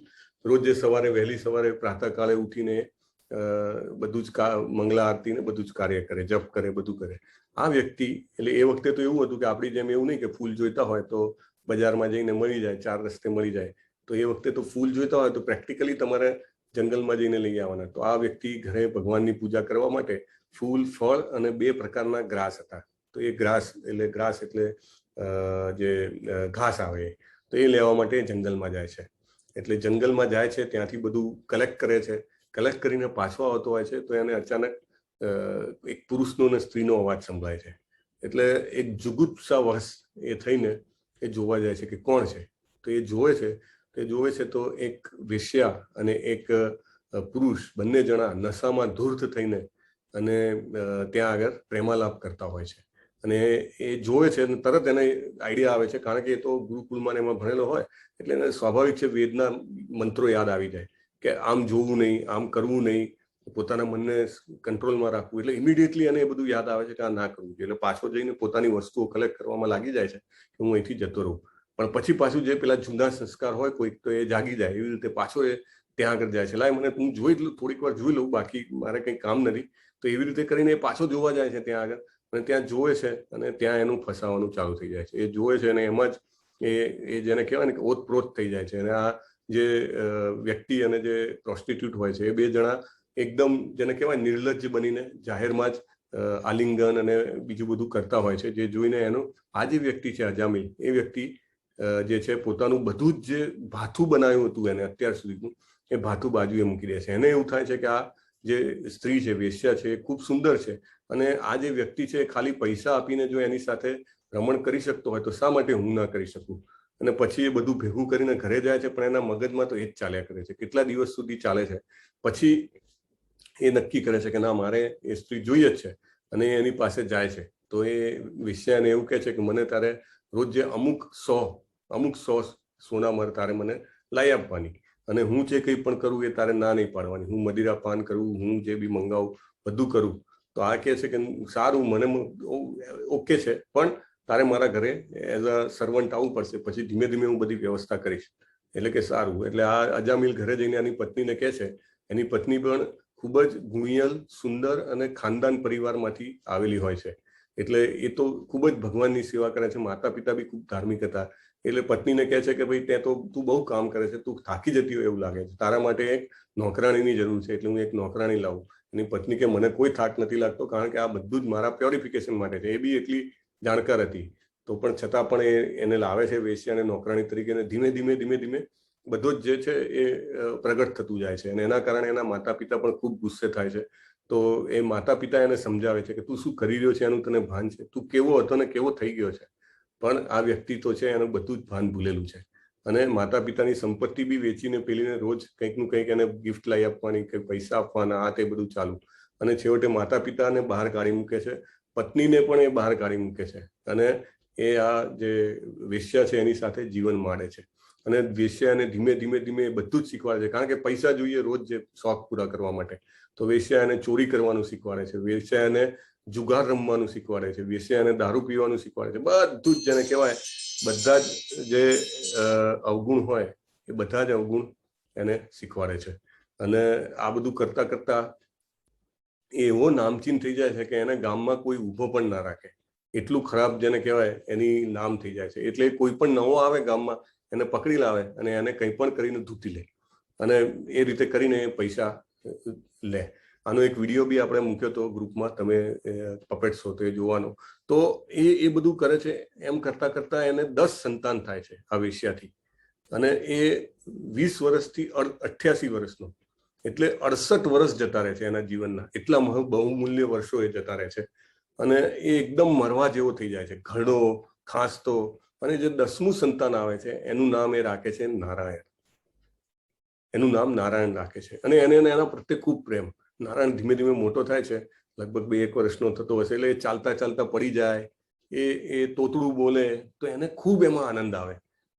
રોજે સવારે વહેલી સવારે પ્રાતઃકાળે ઉઠીને બધું જ મંગલા આરતી ને બધું જ કાર્ય કરે, જપ કરે, બધું કરે. આ વ્યક્તિ, એટલે એ વખતે તો એવું હતું કે આપણી જેમ એવું નહીં કે ફૂલ જોઈતા હોય તો બજારમાં જઈને મળી જાય, 4 રસ્તે મળી જાય. તો એ વખતે તો ફૂલ જોઈતા હોય તો પ્રેક્ટિકલી તમારે જંગલમાં જઈને લઈ આવવાના. તો આ વ્યક્તિ ઘરે ભગવાનની પૂજા કરવા માટે ફૂલ, ફળ અને 2 પ્રકારના ગ્રાસ હતા. તો એ ગ્રાસ એટલે જે ઘાસ આવે, તો એ લેવા માટે જંગલમાં જાય છે. એટલે જંગલમાં જાય છે, ત્યાંથી બધું કલેક્ટ કરે છે. કલેક્ટ કરીને પાછો આવતો હોય છે તો એને અચાનક એક પુરુષનો અને સ્ત્રીનો અવાજ સંભળાય છે. એટલે એક જુગુપ્સા વશ એ થઈને એ જોવા જાય છે કે કોણ છે. તો એ જોવે છે તો એક વેશ્યા અને એક પુરુષ, બંને જણા નશામાં ધૂર્ત થઈને અને ત્યાં આગળ પ્રેમાલાપ કરતા હોય છે. અને એ જોવે છે અને તરત એને આઈડિયા આવે છે, કારણ કે એ તો ગુરુકુળમાં એમાં ભણેલો હોય એટલે એને સ્વાભાવિક છે વેદના મંત્રો યાદ આવી જાય કે આમ જોવું નહીં, આમ કરવું નહીં, પોતાના મનને કંટ્રોલમાં રાખવું. એટલે ઇમિડિયેટલી એને એ બધું યાદ આવે છે કે આ ના કરવું જોઈએ. એટલે પાછો જઈને પોતાની વસ્તુઓ કલેક્ટ કરવામાં લાગી જાય છે કે હું અહીંથી જતો રહું. પણ પછી પાછું જે પેલા જૂના સંસ્કાર હોય કોઈક, તો એ જાગી જાય. એવી રીતે પાછો એ ત્યાં આગળ જાય છે. લાય મને હું થોડીક વાર જોઈ લઉં, બાકી મારે કંઈ કામ નથી. તો એવી રીતે કરીને એ પાછો જોવા જાય છે ત્યાં આગળ. અને ત્યાં જોવે છે અને ત્યાં એનું ફસાવાનું ચાલુ થઈ જાય છે. એ જોવે છે અને એમાં જ એ જેને કહેવાય ને કે ઓતપ્રોત થઈ જાય છે. અને આ જે વ્યક્તિ અને જે પ્રોસ્ટિટ્યુટ હોય છે, એ 2 જણા એકદમ જેને કહેવાય નિર્લજ્જ બનીને જાહેરમાં જ આલિંગન અને બીજું બધું કરતા હોય છે. જે જોઈને એનો આ જે વ્યક્તિ છે અજામિલ, એ વ્યક્તિ જે છે પોતાનું બધું જ જે ભાથું બનાવ્યું હતું એને અત્યાર સુધીનું, એ ભાથું બાજુએ મૂકી દે છે. એને એવું થાય છે કે આ જે સ્ત્રી છે, વેશ્યા છે, એ ખૂબ સુંદર છે. અને આ જે વ્યક્તિ છે ખાલી પૈસા આપીને જો એની સાથે રમણ કરી શકતો હોય તો શા માટે હું ના કરી શકું. અને પછી એ બધું ભેગું કરીને ઘરે જાય છે, પણ એના મગજમાં તો એ જ ચાલ્યા કરે છે. કેટલા દિવસ સુધી ચાલે છે. પછી એ નક્કી કરે છે કે ના, મારે એ સ્ત્રી જોઈએ જ છે. અને એની પાસે જાય છે. તો એ વેશ્યાને એવું કહે છે કે મને તારે રોજ જે અમુક 100 સોનામર તારે મને લાવી આપવાની, અને હું જે કંઈ પણ કરું એ તારે ના નહીં પાડવાની. હું મદિરા પાન કરું, હું જે બી મંગાવું બધું કરું. તો આ કહે છે કે સારું, મને ઓકે છે, પણ તારે મારા ઘરે એઝ અ સર્વન્ટ આવવું પડશે. પછી ધીમે ધીમે હું બધી વ્યવસ્થા કરીશ. એટલે કે સારું. એટલે આ અજામિલ ઘરે જઈને એની પત્નીને કહે છે. એની પત્ની પણ ખૂબ જ ગુણિયલ, સુંદર અને ખાનદાન પરિવારમાંથી આવેલી હોય છે. એટલે એ તો ખૂબ જ ભગવાનની સેવા કરે છે. માતા પિતા બી ખૂબ ધાર્મિક હતા. એટલે પત્નીને કહે છે કે ભાઈ તે તો તું બહુ કામ કરે છે, તું થાકી જતી હોય એવું લાગે છે, તારા માટે એક નોકરાણીની જરૂર છે, એટલે હું એક નોકરાણી લાવું. એની પત્ની કે મને કોઈ થાક નથી લાગતો, કારણ કે આ બધું જ મારા પ્યોરિફિકેશન માટે છે. એ બી એટલી જાણકાર હતી, તો પણ છતાં પણ એને લાવે છે વેશ્યાને નોકરાણી તરીકે. ધીમે ધીમે ધીમે ધીમે બધું જ જે છે એ પ્રગટ થતું જાય છે. અને એના કારણે એના માતા પિતા પણ ખૂબ ગુસ્સે થાય છે. તો એ માતા પિતા એને સમજાવે છે કે તું શું કરી રહ્યો છે એનું તને ભાન છે, તું કેવો હતો ને કેવો થઈ ગયો છે, પણ આ વ્યક્તિ તો છે એનું બધું જ ભાન ભૂલેલું છે. અને માતા પિતાની સંપત્તિ બી વેચીને પેલીને રોજ કંઈક નું કંઈક એને ગિફ્ટ લઈ આપવાની, કંઈક પૈસા આપવાના, આ તે બધું ચાલુ. અને છેવટે માતા પિતાને બહાર કાઢી મૂકે છે, પત્નીને પણ એ બહાર કાઢી મૂકે છે, અને એ આ જે વેશ્યા છે એની સાથે જીવન માંડે છે. અને વેશ્યાને ધીમે ધીમે ધીમે બધું જ શીખવાડે છે, કારણ કે પૈસા જોઈએ રોજ જે શોખ પૂરા કરવા માટે. તો વેશ્યા એને ચોરી કરવાનું શીખવાડે છે, વેશ્યા એને જુગાર રમવાનું શીખવાડે છે, વેશ્યા એને દારૂ પીવાનું શીખવાડે છે. બધું જ જેને કહેવાય બધા જ જે અવગુણ હોય એ બધા જ અવગુણ એને શીખવાડે છે. અને આ બધું કરતા કરતા એવો નામચીન થઈ જાય છે કે એને ગામમાં કોઈ ઊભો પણ ના રાખે, એટલું ખરાબ જેને કહેવાય એની નામ થઈ જાય છે. એટલે કોઈ પણ નવો આવે ગામમાં એને પકડી લાવે અને એને કંઈ પણ કરીને ધૂતી લે, અને એ રીતે કરીને પૈસા લે. આનો એક વિડીયો બી આપણે મૂક્યો હતો ગ્રુપમાં, તમે પપેટ શો તો એ જોવાનો. તો એ બધું કરે છે. એમ કરતા કરતા એને 10 સંતાન થાય છે આ વેશ્યાથી, અને એ 20 વર્ષથી 88 વર્ષનો, એટલે 68 વર્ષ જતા રહે છે એના જીવનના. એટલા બહુમૂલ્ય વર્ષો એ જતા રહે છે, અને એ એકદમ મરવા જેવો થઈ જાય છે, ઘરડો, ખાંસતો. અને જે 10મું સંતાન આવે છે એનું નામ એ રાખે છે નારાયણ. એનું નામ નારાયણ રાખે છે, અને એને એના પ્રત્યે ખૂબ પ્રેમ. નારાયણ ધીમે ધીમે મોટો થાય છે, લગભગ 2-1 વર્ષનો થતો હશે, એટલે એ ચાલતા ચાલતા પડી જાય, એ તોતડું બોલે, તો એને ખૂબ એમાં આનંદ આવે.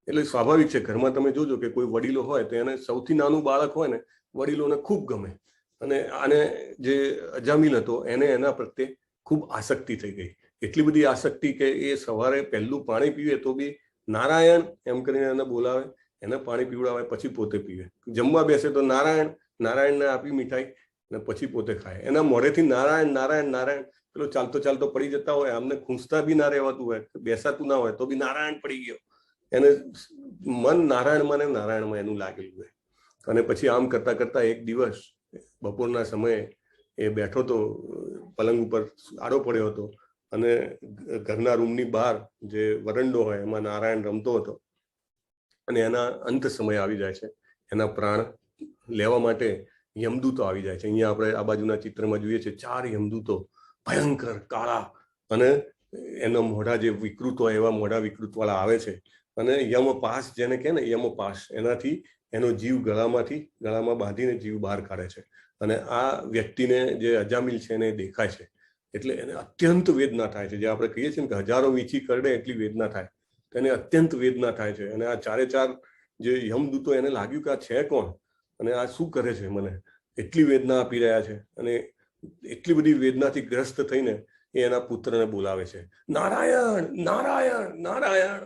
એટલે સ્વાભાવિક છે, ઘરમાં તમે જોજો કે કોઈ વડીલો હોય તો એને સૌથી નાનું બાળક હોય ને, વડીલોને ખૂબ ગમે. અને આને જે અજામિલ હતો એને એના પ્રત્યે ખૂબ આસક્તિ થઈ ગઈ. એટલી બધી આસક્તિ કે એ સવારે પહેલું પાણી પીવે તો બી નારાયણ એમ કરીને એને બોલાવે, એને પાણી પીવડાવે, પછી પોતે પીવે. જમવા બેસે તો નારાયણ, નારાયણને આપી મીઠાઈ, અને પછી પોતે ખાય. એના મોઢેથી નારાયણ નારાયણ નારાયણ. પેલો ચાલતો ચાલતો પડી જતા હોય, આમને ખૂંચતા બી ના રહેવાતું હોય, બેસાતું ના હોય, તો બી નારાયણ પડી ગયો. એને મન નારાયણમાં ને નારાયણમાં એનું લાગેલું હોય. અને પછી આમ કરતા કરતા એક દિવસ બપોરના સમયે એ બેઠો તો પલંગ ઉપર, આડો પડ્યો હતો, અને ઘરના રૂમની બહાર જે વરંડો હોય એમાં નારાયણ રમતો હતો. અને એના અંત સમય આવી જાય છે, એના પ્રાણ લેવા માટે યમદૂતો આવી જાય છે. અહીંયા આપણે આ બાજુના ચિત્રમાં જોઈએ છે 4 યમદૂતો, ભયંકર કાળા, અને એના મોઢા જે વિકૃત હોય એવા મોઢા વિકૃત વાળા આવે છે. અને યમપાશ જેને કહે ને, યમપાશ, એનાથી એનો જીવ ગળામાં બાંધીને જીવ બહાર કાઢે છે. અને આ વ્યક્તિને જે અજામિલ છે એને દેખાય છે, એટલે એને અત્યંત વેદના થાય છે. જે આપણે કહીએ છીએ ને કે હજારો વીંછી કરડે એટલી વેદના થાય, એને અત્યંત વેદના થાય છે. અને આ 4 જે યમદૂતો, એને લાગ્યું કે આ છે કોણ, અને આ શું કરે છે મને, એટલી વેદના આપી રહ્યા છે. અને એટલી બધી વેદનાથી ગ્રસ્ત થઈને એ એના પુત્રને બોલાવે છે, નારાયણ નારાયણ નારાયણ,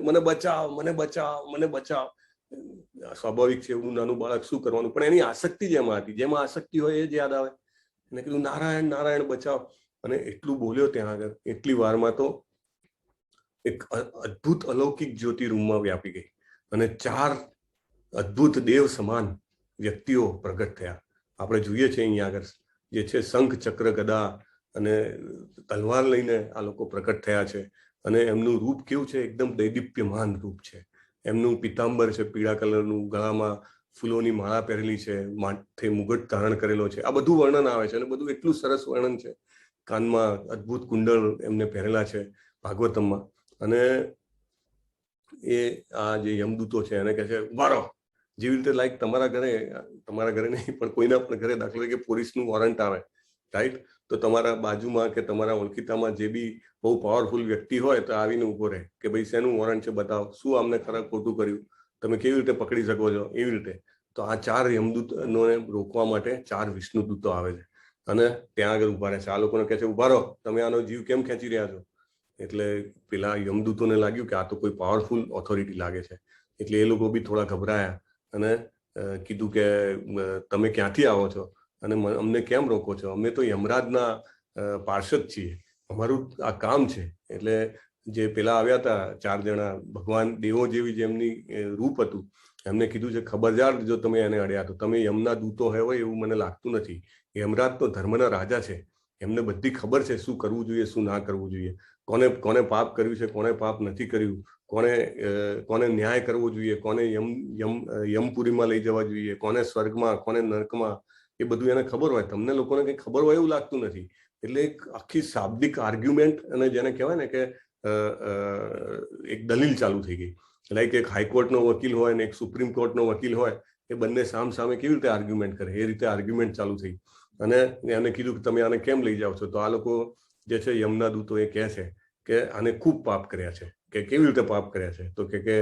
મને બચાવ, મને બચાવ, મને બચાવ. સ્વાભાવિક છે, એવું નાનું બાળક શું કરવાનું, પણ એની આસક્તિ જ એમાં હતી. જેમાં આસક્તિ હોય એ જ યાદ આવે. એને કીધું નારાયણ નારાયણ બચાવ, અને એટલું બોલ્યો ત્યાં આગળ. એટલી વારમાં તો એક અદ્ભુત અલૌકિક જ્યોતિ રૂમમાં વ્યાપી ગઈ, અને 4 અદ્ભુત દેવ સમાન વ્યક્તિઓ પ્રગટ થયા. આપણે જોઈએ છીએ અહીંયા આગળ જે છે શંખ, ચક્ર, ગદા અને તલવાર લઈને આ લોકો પ્રગટ થયા છે. અને એમનું રૂપ કેવું છે, એકદમ દૈદીપ્યમાન રૂપ છે. એમનું પિતાંબર છે પીળા કલરનું, ગળામાં ફૂલોની માળા પહેરેલી છે, માથે મુગટ ધારણ કરેલો છે. આ બધું વર્ણન આવે છે, અને બધું એટલું સરસ વર્ણન છે. કાનમાં અદ્ભુત કુંડળ એમને પહેરેલા છે ભાગવતમમાં. અને એ આ જે યમદૂતો છે એને કહે છે વારો, જેવી રીતે લાઈક તમારા ઘરે નહીં પણ કોઈના પણ ઘરે દાખલા તરીકે પોલીસનું વોરંટ આવે, રાઈટ, તો તમારા બાજુમાં કે તમારા ઓળખીતામાં જે બી બહુ પાવરફુલ વ્યક્તિ હોય તો આવીને ઉભો રહે કે ભાઈ શેનું વોરંટ છે, બતાવો, શું આમને ખરાબ ખોટું કર્યું, તમે કેવી રીતે પકડી શકો છો, એવી રીતે. તો આ 4 યમદૂતોને રોકવા માટે 4 વિષ્ણુદૂતો આવે છે, અને ત્યાં આગળ ઉભા રહે છે. આ લોકોને કહે છે ઉભા રહો, તમે આનો જીવ કેમ ખેંચી રહ્યા છો. એટલે પેલા યમદૂતોને લાગ્યું કે આ તો કોઈ પાવરફુલ ઓથોરિટી લાગે છે, એટલે એ લોકો બી થોડા ગભરાયા, અને કીધું કે તમે ક્યાંથી આવો છો. અને અમને કેમ રોકો છો? અમે તો યમરાજના પાર્ષદ છીએ, અમારું આ કામ છે. એટલે જે પેલા આવ્યા હતા 4 જણા ભગવાન દેવો જેવી જેમની રૂપ હતું, એમને કીધું છે ખબરદાર જો તમે એને અડ્યા તો તમે યમના દૂતો હોય એવું મને લાગતું નથી. યમરાજ તો ધર્મના રાજા છે, એમને બધી ખબર છે શું કરવું જોઈએ શું ના કરવું જોઈએ, કોને પાપ કર્યું છે, કોને પાપ નથી કર્યું, કોને ન્યાય કરવો જોઈએ, કોને યમપુરીમાં લઈ જવા જોઈએ, કોને સ્વર્ગમાં, કોને નરકમાં, એ બધું એને ખબર હોય. તમને લોકોને કંઈ ખબર હોય એવું લાગતું નથી. એટલે એક આખી શાબ્દિક આર્ગ્યુમેન્ટ, અને જેને કહેવાય ને કે એક દલીલ ચાલુ થઈ ગઈ. લાઈક એક હાઈકોર્ટનો વકીલ હોય ને એક સુપ્રીમ કોર્ટનો વકીલ હોય, એ બંને સામે કેવી રીતે આર્ગ્યુમેન્ટ કરે, એ રીતે આર્ગ્યુમેન્ટ ચાલુ થઈ. અને એને કીધું કે તમે આને કેમ લઈ જાઓ છો? તો આ લોકો જે છે યમના દૂતો એ કહે છે કે આને ખૂબ પાપ કર્યા છે. કે કેવી રીતે પાપ કર્યા છે? તો કે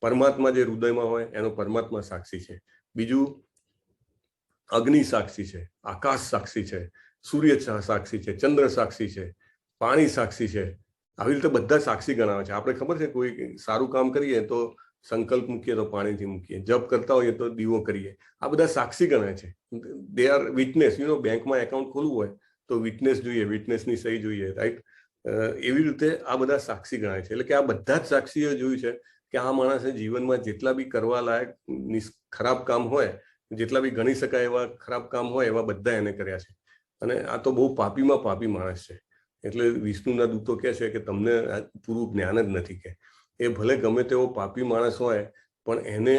પરમાત્મા જે હૃદયમાં હોય એનો પરમાત્મા સાક્ષી છે, બીજું અગ્નિ સાક્ષી છે, આકાશ સાક્ષી છે, સૂર્ય સાક્ષી છે, ચંદ્ર સાક્ષી છે, પાણી સાક્ષી છે. આવી રીતે બધા સાક્ષી ગણાવે છે. આપણે ખબર છે કોઈ સારું કામ કરીએ તો સંકલ્પ મૂકીએ તો પાણીથી મૂકીએ, જપ કરતા હોઈએ તો દીવો કરીએ. આ બધા સાક્ષી ગણાય છે. They are witness. બેંકમાં એકાઉન્ટ ખોલવું હોય તો વિટનેસ જોઈએ, વિટનેસની સહી જોઈએ, રાઈટ? એવી રીતે આ બધા સાક્ષી ગણાય છે. એટલે કે આ બધા જ સાક્ષીઓ જોયું છે કે આ માણસે જીવનમાં જેટલા બી કરવા લાયક ખરાબ કામ હોય, જેટલા બી ગણી શકાય એવા ખરાબ કામ હોય, એવા બધા એને કર્યા છે. અને આ તો બહુ પાપીમાં પાપી માણસ છે. એટલે વિષ્ણુના દૂતો કહે છે કે તમને પૂરું જ્ઞાન જ નથી. કે એ ભલે ગમે તેવો પાપી માણસ હોય પણ એને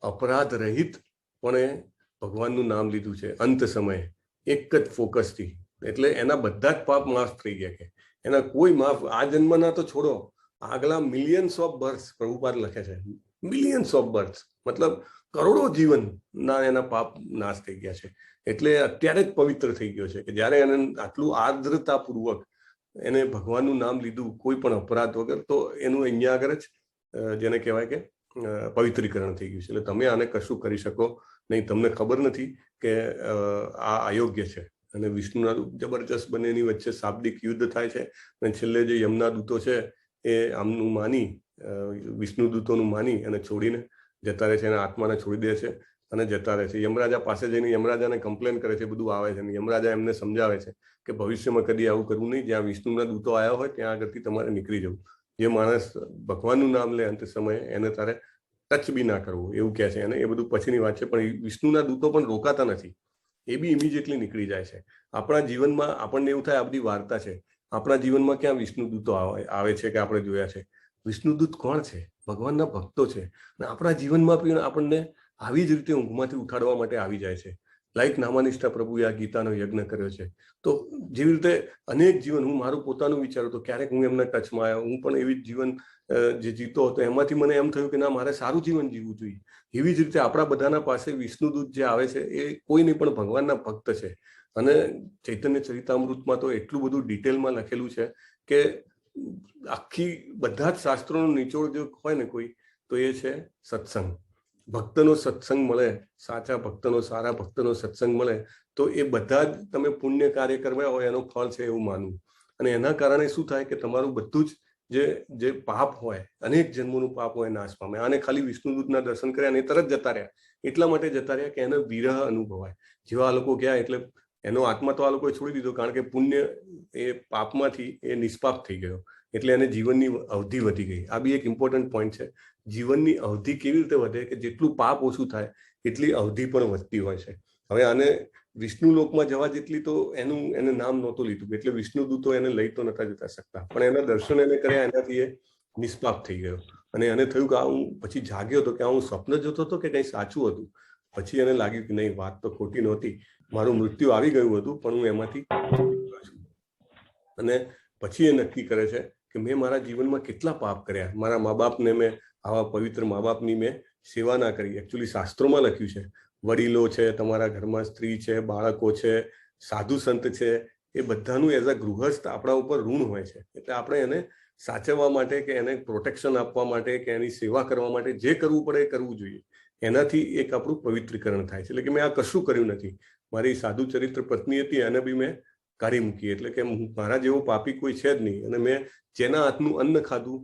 અપરાધ રહિત પણ ભગવાનનું નામ લીધું છે અંત સમયે એક જ ફોકસથી. એટલે એના બધા જ પાપ માફ થઈ ગયા. કે એના કોઈ માફ આ જન્મના તો છોડો, આગલા મિલિયન્સ ઓફ બર્થ પ્રભુપાદ લખે છે, મિલિયન્સ ઓફ બર્થ, મતલબ કરોડો જીવનના એના પાપ નાશ થઈ ગયા છે. એટલે અત્યારે જ પવિત્ર થઈ ગયો છે કે જ્યારે એને આટલું આર્દ્રતાપૂર્વક એને ભગવાનનું નામ લીધું કોઈ પણ અપરાધ વગર, તો એનું અહીંયા આગળ જ જેને કહેવાય કે પવિત્રીકરણ થઈ ગયું છે. એટલે તમે આને કશું કરી શકો નહીં. તમને ખબર નથી કે આ અયોગ્ય છે. અને વિષ્ણુના જબરજસ્ત બંનેની વચ્ચે શાબ્દિક યુદ્ધ થાય છે. અને છેલ્લે જે યમના દૂતો છે એ આમનું માની, વિષ્ણુ દૂતોનું માની અને છોડીને જતા રહે છે. એના આત્માને છોડી દે છે અને જતા રહે છે. યમરાજા પાસે જઈને યમરાજાને કમ્પ્લેન કરે છે, બધું આવે છે. અને યમરાજા એમને સમજાવે છે કે ભવિષ્યમાં કદી આવું કરવું નહીં. જ્યાં વિષ્ણુના દૂતો આવ્યા હોય ત્યાં આગળથી તમારે નીકળી જવું. જે માણસ ભગવાનનું નામ લે અંત સમયે એને તારે ટચ બી ના કરવું, એવું કહે છે. અને એ બધું પછીની વાત છે. પણ વિષ્ણુના દૂતો પણ રોકાતા નથી, એ બી ઇમિડિયેટલી નીકળી જાય છે. આપણા જીવનમાં આપણને એવું થાય આ બધી વાર્તા છે, આપણા જીવનમાં ક્યાં વિષ્ણુ દૂતો આવે છે કે આપણે જોયા છે? વિષ્ણુદૂત કોણ છે? ભગવાનના ભક્તો છે. અને આપણા જીવનમાં પણ આપણને આવી જ રીતે ઊંઘમાંથી ઉઠાડવા માટે આવી જાય છે. લાઈક નામાનિષ્ઠા પ્રભુએ આ ગીતાનો યજ્ઞ કર્યો છે. તો જેવી રીતે અનેક જીવન, હું મારું પોતાનું વિચારું તો ક્યારેક હું એમના ટચમાં આવ્યો, હું પણ એવી જ જીવન જે જીતો હતો, એમાંથી મને એમ થયું કે ના, મારે સારું જીવન જીવવું જોઈએ. એવી જ રીતે આપણા બધાના પાસે વિષ્ણુદૂત જે આવે છે એ કોઈ નહીં પણ ભગવાનના ભક્ત છે. અને ચૈતન્ય ચરિતામૃતમાં તો એટલું બધું ડિટેલમાં લખેલું છે કે આખી બધા જ શાસ્ત્રોનો નિચોડ જો હોય ને કોઈ, તો એ છે સત્સંગ. ભક્તનો સત્સંગ મળે, સાચા ભક્તનો, સારા ભક્તનો સત્સંગ મળે તો એ બધા જ તમે પુણ્ય કાર્ય કરવા હોય એનો ફળ છે એવું માનવું. અને એના કારણે શું થાય કે તમારું બધું જ જે પાપ હોય, અનેક જન્મોનું પાપ હોય, નાશ પામે. આને ખાલી વિષ્ણુદૂતના દર્શન કર્યા અને તરત જતા રહ્યા. એટલા માટે જતા રહ્યા કે એને વિરહ અનુભવાય. જેવા આ લોકો ગયા એટલે એનો આત્મા તો આ લોકોએ છોડી દીધો, કારણ કે પુણ્ય એ પાપમાંથી એ નિષ્પાપ થઈ ગયો. એટલે એને જીવનની અવધિ વધી ગઈ. આ બી એક ઇમ્પોર્ટન્ટ પોઈન્ટ છે. જીવનની અવધિ કેવી રીતે વધે કે જેટલું પાપ ઓછું થાય એટલી અવધિ પણ વધતી હોય છે. હવે આને વિષ્ણુ લોકમાં જવા જેટલી તો એને નામ નહોતું લીધું, એટલે વિષ્ણુ દૂતો એને લઈ તો નતા જતા શકતા. પણ એના દર્શન એને કર્યા, એનાથી એ નિષ્પાપ થઈ ગયો. અને એને થયું કે હું પછી જાગ્યો હતો કે હું સ્વપ્ન જોતો હતો કે કંઈ સાચું હતું. પછી એને લાગ્યું કે નહીં, વાત તો ખોટી નહોતી, મારું મૃત્યુ આવી ગયું હતું પણ હું એમાંથી છું. અને પછી એ નક્કી કરે છે કે મેં મારા જીવનમાં કેટલા પાપ કર્યા, મારા મા બાપને મેં આવા પવિત્ર મા બાપની મેં સેવા ના કરી. એકચ્યુઅલી શાસ્ત્રોમાં લખ્યું છે, વડીલો છે, તમારા ઘરમાં સ્ત્રી છે, બાળકો છે, સાધુ સંત છે, એ બધાનું એઝ અ ગૃહસ્થ આપણા ઉપર ઋણ હોય છે. એટલે આપણે એને સાચવવા માટે કે એને પ્રોટેક્શન આપવા માટે કે એની સેવા કરવા માટે જે કરવું પડે એ કરવું જોઈએ. એનાથી એક આપણું પવિત્રીકરણ થાય છે. એટલે કે મેં આ કશું કર્યું નથી, મારી સાધુ ચરિત્ર પત્ની હતી એને બી મેં કાઢી મૂકી. એટલે કે મારા જેવો પાપી કોઈ છે જ નહીં. અને મેં જેના હાથનું અન્ન ખાધું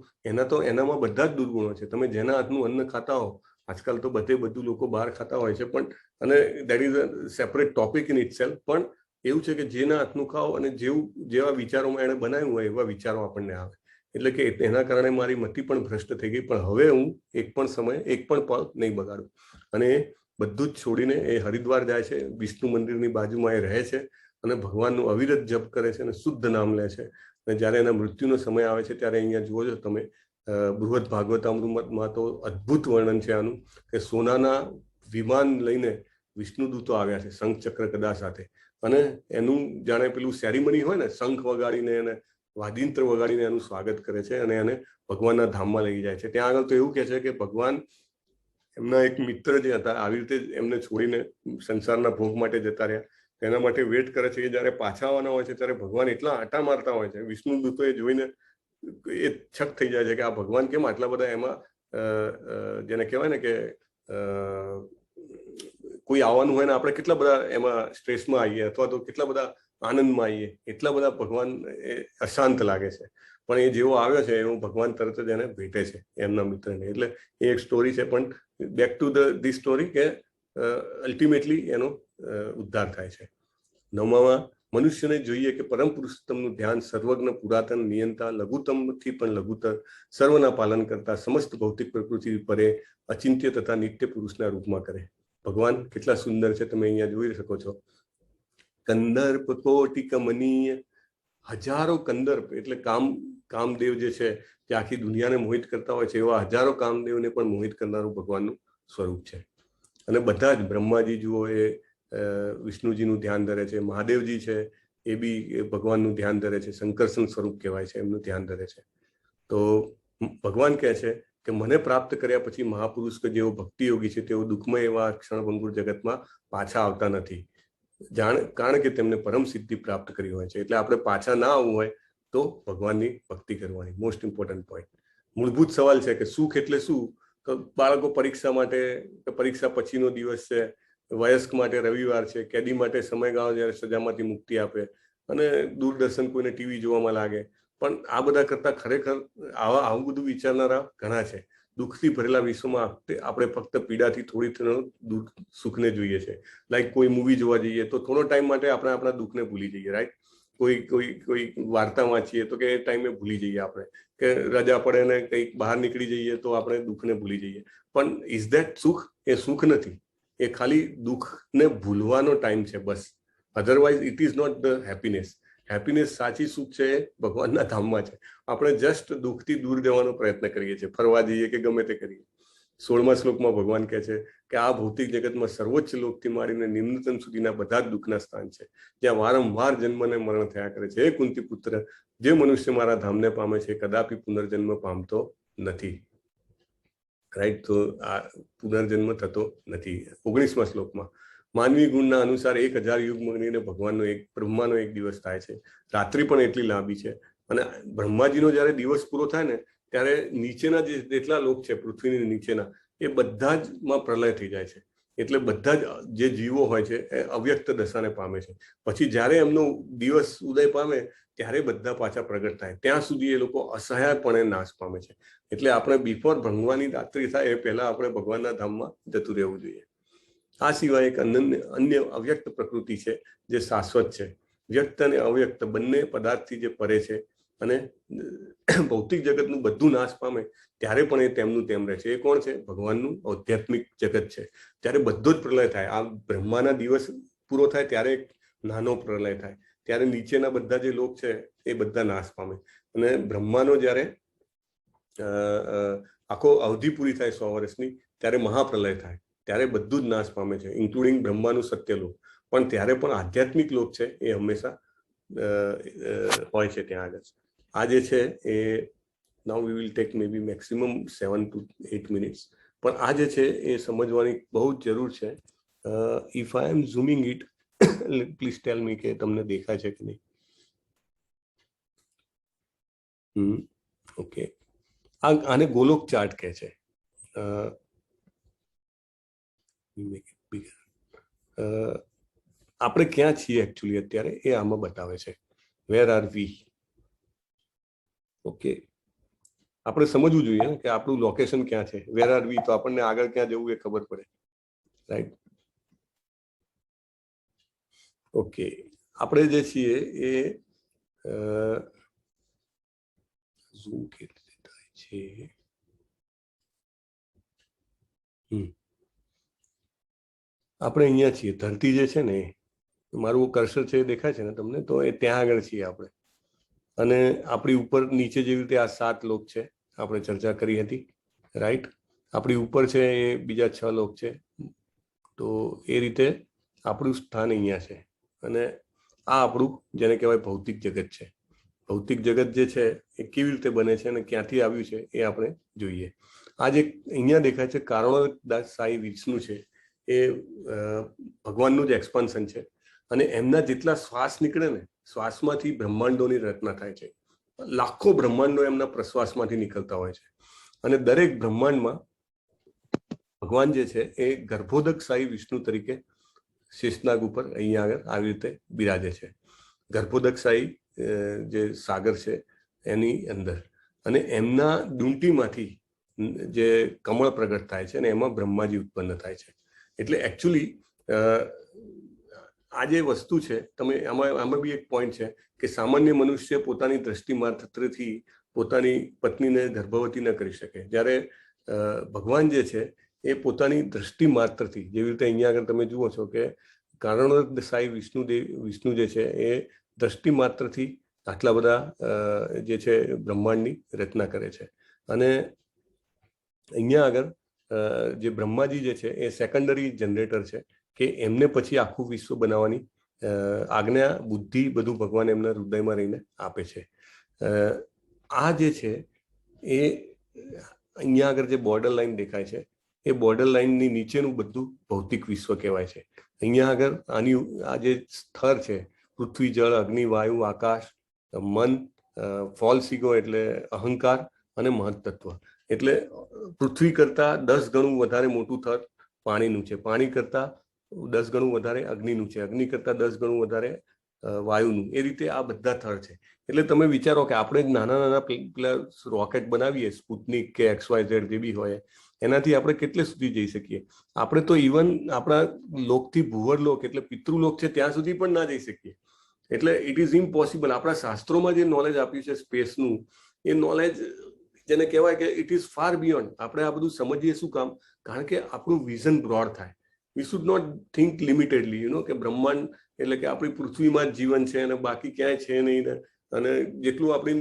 એનામાં બધા જ દુર્ગુણો છે. તમે જેના હાથનું અન્ન ખાતા હો આજકાલ તો બધું લોકો બહાર ખાતા હોય છે, પણ અને that is a separate topic in itself. પણ એવું છે કે જેના હાથનું ખાઓ અને જેવા વિચારોમાં એણે બનાવ્યું હોય એવા વિચારો આપણને આવે. એટલે કે એના કારણે મારી મતિ પણ ભ્રષ્ટ થઈ ગઈ. પણ હવે હું એક પણ સમય એક પણ પળ નહીં બગાડું. અને બધું જ છોડીને એ હરિદ્વાર જાય છે, વિષ્ણુ મંદિરની બાજુમાં એ રહે છે અને ભગવાનનું અવિરત જપ કરે છે અને શુદ્ધ નામ લે છે. અને જ્યારે એના મૃત્યુનો સમય આવે છે ત્યારે અહીંયા જુઓ છો તમે, બૃહદ ભાગવતામૃતમાં તો અદ્ભુત વર્ણન છે આનું, કે સોનાના વિમાન લઈને વિષ્ણુદૂતો આવ્યા છે શંખ ચક્ર ગદા સાથે. અને એનું જાણે પેલું સેરેમની હોય ને, શંખ વગાડીને એને વાદિંત્ર વગાડીને એનું સ્વાગત કરે છે અને એને ભગવાનના ધામમાં લઈ જાય છે. ત્યાં આગળ તો એવું કહે છે કે ભગવાન એમના એક મિત્ર જે હતા આવી રીતે એમને છોડીને સંસારના ભોગ માટે જતા રહ્યા, તેના માટે વેટ કરે છે. એ જયારે પાછા આવવાના હોય છે ત્યારે ભગવાન એટલા આંટા મારતા હોય છે, વિષ્ણુદૂતો એ જોઈને એ છક થઈ જાય છે કે આ ભગવાન કેમ આટલા બધા એમાં જેને કહેવાય ને કે કોઈ આવવાનું હોય ને આપણે કેટલા બધા એમાં સ્ટ્રેસમાં આવીએ અથવા તો કેટલા બધા આનંદમાં આવીએ, એટલા બધા ભગવાન અશાંત લાગે છે. પણ એ જેવો આવ્યો છે એવું ભગવાન તરત જ એને ભેટે છે એમના મિત્રને. એટલે એ એક સ્ટોરી છે. પણ બેક ટુ ધી સ્ટોરી કે અલ્ટિમેટલી એનો ઉદ્ધાર થાય છે. 9માં મનુષ્યને જોઈએ કે પરમ પુરુષોત્તમનું ધ્યાન સર્વજ્ઞ પુરાતન નિયંતા લઘુત્તમથી પણ લઘુત્તર સર્વના પાલન કરતા સમસ્ત ભૌતિક પ્રકૃતિ પરે અચિંત્ય તથા નિત્ય પુરુષના રૂપમાં કરે. ભગવાન કેટલા સુંદર છે તમે અહીંયા જોઈ શકો છો. કંદર્પ કોટિ કમનીય, હજારો કંદર્પ એટલે કામદેવ જે છે જે આખી દુનિયાને મોહિત કરતા હોય છે, એવા હજારો કામદેવને પણ મોહિત કરનારું ભગવાનનું સ્વરૂપ છે. અને બધા જ બ્રહ્માજી જુઓ એ વિષ્ણુજીનું ધ્યાન ધરે છે, મહાદેવજી છે એ બી ભગવાનનું ધ્યાન ધરે છે, સંકર્ષણ સ્વરૂપ કહેવાય છે, એમનું ધ્યાન ધરે છે. તો ભગવાન કહે છે કે મને પ્રાપ્ત કર્યા પછી મહાપુરુષ કે જેઓ ભક્તિ યોગી છે તેઓ દુઃખમય એવા ક્ષણભંગુર જગતમાં પાછા આવતા નથી, કારણ કે તેમને પરમ સિદ્ધિ પ્રાપ્ત કરી હોય છે. એટલે આપણે પાછા ના આવવું હોય તો ભગવાનની ભક્તિ કરવાની. Most important point. મૂળભૂત સવાલ છે કે સુખ એટલે શું? તો બાળકો પરીક્ષા માટે, પરીક્ષા પછીનો દિવસ છે, વયસ્ક માટે રવિવાર છે, કેદી માટે સમયગાળો જ્યારે સજામાંથી મુક્તિ આપે, અને દૂરદર્શન કોઈને ટીવી જોવામાં લાગે. પણ આ બધા કરતા ખરેખર આવું બધું વિચારનારા ઘણા છે. દુઃખથી ભરેલા વિશ્વમાં આપણે ફક્ત પીડાથી થોડી સુખને જોઈએ છે. લાઈક કોઈ મૂવી જોવા જઈએ તો થોડો ટાઈમ માટે આપણે આપણા દુઃખને ભૂલી જઈએ, રાઈટ? કોઈ વાર્તા વાંચીએ તો કે એ ટાઈમે ભૂલી જઈએ આપણે, કે રજા પડે ને કંઈક બહાર નીકળી જઈએ તો આપણે દુઃખને ભૂલી જઈએ. પણ ઇઝ ધેટ સુખ? એ સુખ નથી. એ ખાલી દુઃખને ભૂલવાનો ટાઈમ છે બસ. Otherwise it is not the happiness. Happiness, સાચી સુખ છે એ ભગવાનના ધામમાં છે. આપણે જસ્ટ દુઃખથી દૂર જવાનો પ્રયત્ન કરીએ છીએ, ફરવા જઈએ કે ગમે તે કરીએ. 16મા શ્લોકમાં ભગવાન કહે છે કે આ ભૌતિક જગતમાં સર્વોચ્ચ લોકથી માંડીને નિમ્નતમ સુધીના બધા જ દુઃખના સ્થાન છે, જ્યાં વારંવાર જન્મ ને મરણ થયા કરે છે. હે કુંતી પુત્ર, જે મનુષ્ય મારા ધામને પામે છે કદાપી પુનર્જન્મ પામતો નથી. રાઈટ? તો આ પુનર્જન્મ થતો નથી. 19મા શ્લોકમાં માનવી ગુણના અનુસાર 1000 યુગ મગનીને ભગવાનનો બ્રહ્માનો એક દિવસ થાય છે. રાત્રિ પણ એટલી લાંબી છે. અને બ્રહ્માજીનો જયારે દિવસ પૂરો થાય ને ત્યારે નીચેના જેટલા લોક છે પૃથ્વીની નીચેના, એ બધા જ માં પ્રલય થઈ જાય છે. એટલે બધા જ જે જીવો હોય છે એ અવ્યક્ત દશાને પામે છે. પછી જ્યારે એમનો દિવસ ઉદય પામે ત્યારે બધા પાછા પ્રગટ થાય. ત્યાં સુધી એ લોકો અસહાયપણે નાશ પામે છે. એટલે આપણે બિફોર ભગવાનની રાત્રિ થાય એ પહેલા આપણે ભગવાનના ધામમાં જતું રહેવું જોઈએ. આ સિવાય એક અન્ય અવ્યક્ત પ્રકૃતિ છે જે શાશ્વત છે. વ્યક્ત અને અવ્યક્ત બંને પદાર્થથી જે પરે છે, અને ભૌતિક જગતનું બધું નાશ પામે ત્યારે પણ એ તેમનું તેમ રહે છે. એ કોણ છે? ભગવાનનું આધ્યાત્મિક જગત છે. ત્યારે બધો જ પ્રલય થાય. આ બ્રહ્માના દિવસ પૂરો થાય ત્યારે એક નાનો પ્રલય થાય. ત્યારે નીચેના બધા જે લોક છે એ બધા નાશ પામે. અને બ્રહ્માનો જ્યારે આખો અવધિ પૂરી થાય 100 વર્ષની, ત્યારે મહાપ્રલય થાય. ત્યારે બધું જ નાશ પામે છે, ઇન્ક્લુડિંગ બ્રહ્માનું સત્યલોક. પણ ત્યારે પણ આધ્યાત્મિક લોક છે એ હંમેશા હોય છે ત્યાં આગળ. આ જે છે એ now we will take maybe maximum 7 to 8 minutes. પણ આ જે છે એ સમજવાની બહુ જ જરૂર છે. If I am zooming it, please tell me કે તમને દેખાય છે કે નહીં. ઓકે. આને ગોલોક ચાર્ટ કહે છે. આપણે ક્યાં છીએ એકચ્યુઅલી અત્યારે એ આમાં બતાવે છે. Where are we? ઓકે. આપણે સમજવું જોઈએ ને કે આપણું લોકેશન ક્યાં છે, વેર આર વી, તો આપણને આગળ ક્યાં જવું એ ખબર પડે, રાઈટ? ઓકે, આપણે જે છીએ એ ઝૂમ કેવી રીતે થાય છે? આપણે અહીંયા છીએ, ધરતી જે છે ને, મારું કર્સર છે દેખાય છે ને તમને? તો એ ત્યાં આગળ છીએ આપણે. અને આપણી ઉપર નીચે જેવી રીતે આ 7 લોક છે, આપણે ચર્ચા કરી હતી, રાઈટ? આપણી ઉપર છે એ બીજા 6 લોક છે. તો એ રીતે આપણું સ્થાન અહીંયા છે. અને આ આપણું જેને કહેવાય ભૌતિક જગત છે. ભૌતિક જગત જે છે એ કેવી રીતે બને છે અને ક્યાંથી આવ્યું છે એ આપણે જોઈએ. આ જે અહીંયા દેખાય છે કારણોદાસ સાઈ વિષ્ણુ છે, એ ભગવાનનું જ એક્સપાન્શન છે. અને એમના જેટલા શ્વાસ નીકળે ને, શ્વાસમાંથી બ્રહ્માંડોની રચના થાય છે. લાખો બ્રહ્માંડો એમના પ્રશ્વાસમાંથી નીકળતા હોય છે. અને દરેક બ્રહ્માંડમાં ભગવાન જે છે એ ગર્ભોદક સાઈ વિષ્ણુ તરીકે શેષનાગ ઉપર અહીંયા આગળ આવી રીતે બિરાજે છે. ગર્ભોદક સાઈ જે સાગર છે એની અંદર, અને એમના ડુંટીમાંથી જે કમળ પ્રગટ થાય છે અને એમાં બ્રહ્માજી ઉત્પન્ન થાય છે. એટલે એકચ્યુઅલી આ જે વસ્તુ છે, તમે આમાં બી એક પોઈન્ટ છે કે સામાન્ય મનુષ્ય પોતાની દ્રષ્ટિ માત્રથી પોતાની પત્નીને ગર્ભવતી ન કરી શકે, જ્યારે ભગવાન જે છે એ પોતાની દ્રષ્ટિ માત્રથી, જેવી રીતે અહીંયા આગળ તમે જુઓ છો કે કારણોદક સાઈ વિષ્ણુ જે છે એ દ્રષ્ટિ માત્રથી આટલા બધા જે છે બ્રહ્માંડની રચના કરે છે. અને અહીંયા આગળ જે બ્રહ્માજી જે છે એ સેકન્ડરી જનરેટર છે, કે એમને પછી આખું વિશ્વ બનાવવાની આજ્ઞા, બુદ્ધિ બધું ભગવાન એમના હૃદયમાં રહીને આપે છે. આ જે છે એ અહીંયા આગળ જે બોર્ડર લાઈન દેખાય છે, એ બોર્ડર લાઈનની નીચેનું બધું ભૌતિક વિશ્વ કહેવાય છે. અહીંયા આગળ આ જે સ્તર છે, પૃથ્વી, જળ, અગ્નિ, વાયુ, આકાશ, મન, ફોલ્સ ઈગો એટલે અહંકાર, અને મહત્તત્વ. એટલે પૃથ્વી કરતા 10 ગણું વધારે મોટું થર પાણીનું છે, પાણી કરતા 10 ગણું વધારે અગ્નિનું છે, અગ્નિ કરતા 10 ગણું વધારે વાયુનું. એ રીતે આ બધા થર છે. એટલે તમે વિચારો કે આપણે નાના નાના પેલા રોકેટ બનાવીએ, સ્પુતનિક કે XYZ જે બી હોય, એનાથી આપણે કેટલે સુધી જઈ શકીએ? આપણે તો ઇવન આપણા લોકથી ભૂવરલોક એટલે પિતૃલોક છે ત્યાં સુધી પણ ના જઈ શકીએ. એટલે ઇટ ઇઝ ઇમ્પોસિબલ. આપણા શાસ્ત્રોમાં જે નોલેજ આપ્યું છે સ્પેસનું, એ નોલેજ જેને કહેવાય કે ઇટ ઇઝ ફાર બિયોન્ડ. આપણે આ બધું સમજીએ શું કામ? કારણ કે આપણું વિઝન બ્રોડ થાય. વી શુડ નોટ થિંક લિમિટેડલી, કે બ્રહ્માંડ એટલે કે આપણી પૃથ્વીમાં જ જીવન છે અને બાકી ક્યાંય છે નહીં, અને જેટલું આપણી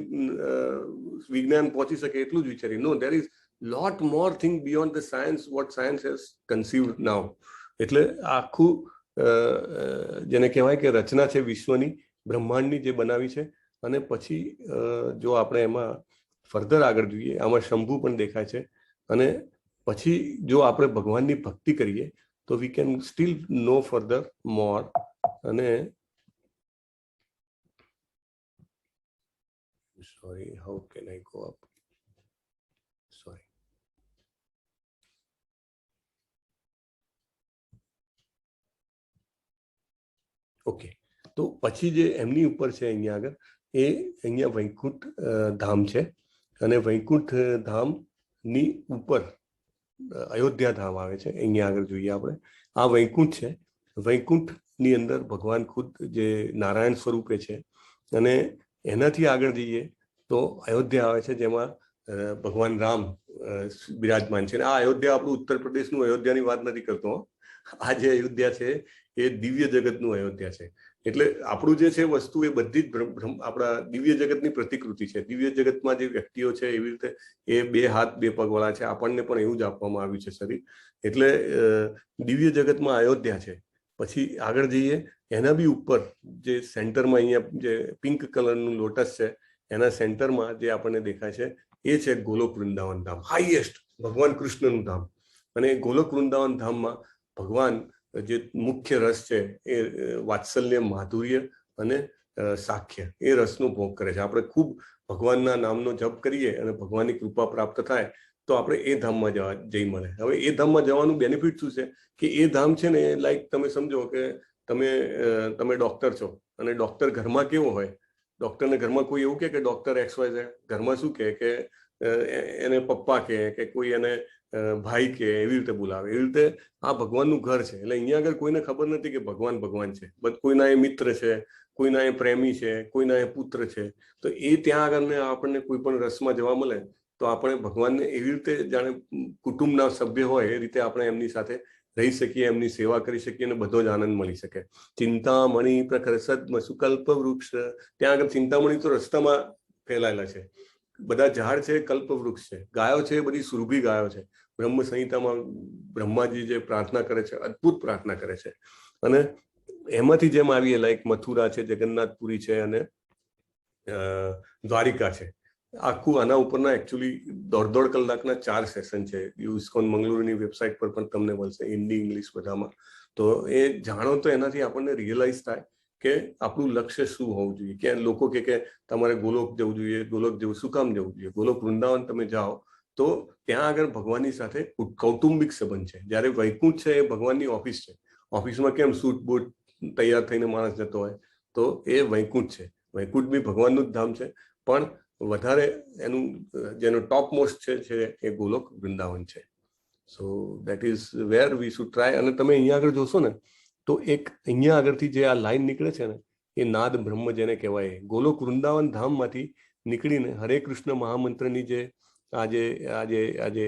વિજ્ઞાન પહોંચી શકે એટલું જ વિચારીએ. No, there is lot more thing beyond the science what science has conceived now. એટલે આખું જેને કહેવાય કે રચના છે વિશ્વની, બ્રહ્માંડની જે બનાવી છે. અને પછી જો આપણે એમાં ફર્ધર આગળ જોઈએ, આમાં શંભુ પણ દેખાય છે. અને પછી જો આપણે ભગવાનની ભક્તિ કરીએ તો we can still know further more. અને sorry, how can I go up? Sorry. Okay, તો પછી જે એમની ઉપર છે અહીંયા આગળ, એ અહીંયા વૈકુંઠ ધામ છે. અને વૈકુંઠ ધામની ઉપર અયોધ્યા ધામ આવે છે. અહીંયા આગળ જોઈએ આપણે, આ વૈકુંઠ છે. વૈકુંઠની અંદર ભગવાન ખુદ જે નારાયણ સ્વરૂપે છે. અને એનાથી આગળ જઈએ તો અયોધ્યા આવે છે, જેમાં ભગવાન રામ બિરાજમાન છે. આ અયોધ્યા આપણું ઉત્તર પ્રદેશનું અયોધ્યાની વાત નથી કરતો. આ જે અયોધ્યા છે એ દિવ્ય જગતનું અયોધ્યા છે. એટલે આપણું જે છે વસ્તુ એ બધી જ આપણા દિવ્ય જગતની પ્રતિકૃતિ છે. દિવ્ય જગતમાં જે વ્યક્તિઓ છે એવી રીતે એ 2 હાથ 2 પગ વાળા છે. આપણને પણ એવું જ આપવામાં આવ્યું છે શરીર. એટલે દિવ્ય જગતમાં અયોધ્યા છે. પછી આગળ જઈએ, એના બી ઉપર જે સેન્ટરમાં અહીંયા જે પિંક કલરનું લોટસ છે, એના સેન્ટરમાં જે આપણને દેખાય છે એ છે ગોલોક વૃંદાવન ધામ, હાઈએસ્ટ ભગવાન કૃષ્ણનું ધામ. અને ગોલોક વૃંદાવન ધામમાં ભગવાન જે મુખ્ય રસ છે એ વાત્સલ્ય, માધુર્ય અને સાખ્ય, એ રસનો ભોગ કરે છે. આપણે ખૂબ ભગવાનના નામનો જપ કરીએ અને ભગવાનની કૃપા પ્રાપ્ત થાય તો આપણે એ ધામમાં જઈ મળે. હવે એ ધામમાં જવાનું બેનિફિટ શું છે કે એ ધામ છે ને, લાઈક તમે સમજો કે તમે ડોક્ટર છો અને ડોક્ટર ઘરમાં કેવો હોય? ડોક્ટરને ઘરમાં કોઈ એવું કે ડોક્ટર XYZ ઘરમાં શું કે એને પપ્પા કે કોઈ એને ભાઈ કે એવી રીતે બોલાવે. એવી રીતે આ ભગવાનનું ઘર છે. એટલે અહીંયા આગળ કોઈને ખબર નથી કે ભગવાન ભગવાન છે, બટ કોઈના એ મિત્ર છે, કોઈના એ પ્રેમી છે, કોઈના એ પુત્ર છે. તો એ ત્યાં આગળ આપણને કોઈ પણ રસમાં જવા મળે તો આપણે ભગવાનને એવી રીતે જાણે કુટુંબના સભ્ય હોય એ રીતે આપણે એમની સાથે રહી શકીએ, એમની સેવા કરી શકીએ અને બધો જ આનંદ મળી શકે. ચિંતામણી પ્રખર સદ્મ સુકલ્પ વૃક્ષ, ત્યાં આગળ ચિંતામણી તો રસ્તામાં ફેલાયેલા છે. બધા ઝાડ છે કલ્પ વૃક્ષ છે. ગાયો છે એ બધી સુરભી ગાયો છે. બ્રહ્મ સંહિતામાં બ્રહ્માજી જે પ્રાર્થના કરે છે, અદ્ભુત પ્રાર્થના કરે છે. અને એમાંથી જેમ આવીએલા એક મથુરા છે, જગન્નાથપુરી છે અને દ્વારિકા છે. આખું આના ઉપરના એકચ્યુઅલી 1.5 કલાકના 4 સેશન છે. ઇસ્કોન મંગલુરુની વેબસાઇટ પર પણ તમને મળશે, હિન્દી ઇંગ્લિશ બધામાં. તો એ જાણો તો એનાથી આપણને રિયલાઇઝ થાય કે આપણું લક્ષ્ય શું હોવું જોઈએ. કે લોકો કે તમારે ગોલોક જવું જોઈએ, ગોલોક જવું શું કામ જવું જોઈએ? ગોલોક વૃંદાવન તમે જાઓ તો ત્યાં આગળ ભગવાનની સાથે કૌટુંબિક સંબંધ છે. જ્યારે વૈકુંઠ છે એ ભગવાનની ઓફિસ છે. ઓફિસમાં કેમ સૂટ બૂટ તૈયાર થઈને માણસ જતો હોય, તો એ વૈકુંઠ છે. વૈકુંઠ બી ભગવાનનું જ ધામ છે, પણ વધારે એનું જેનો ટોપ મોસ્ટ છે એ ગોલોક વૃંદાવન છે. So that is wear we should try. અને તમે અહીંયા આગળ જોશો ને તો એક અહીંયા આગળથી જે આ લાઈન નીકળે છે ને એ નાદ બ્રહ્મ જેને કહેવાય, ગોલોક વૃંદાવન ધામમાંથી નીકળીને હરે કૃષ્ણ મહામંત્રની જે આજે આજે આજે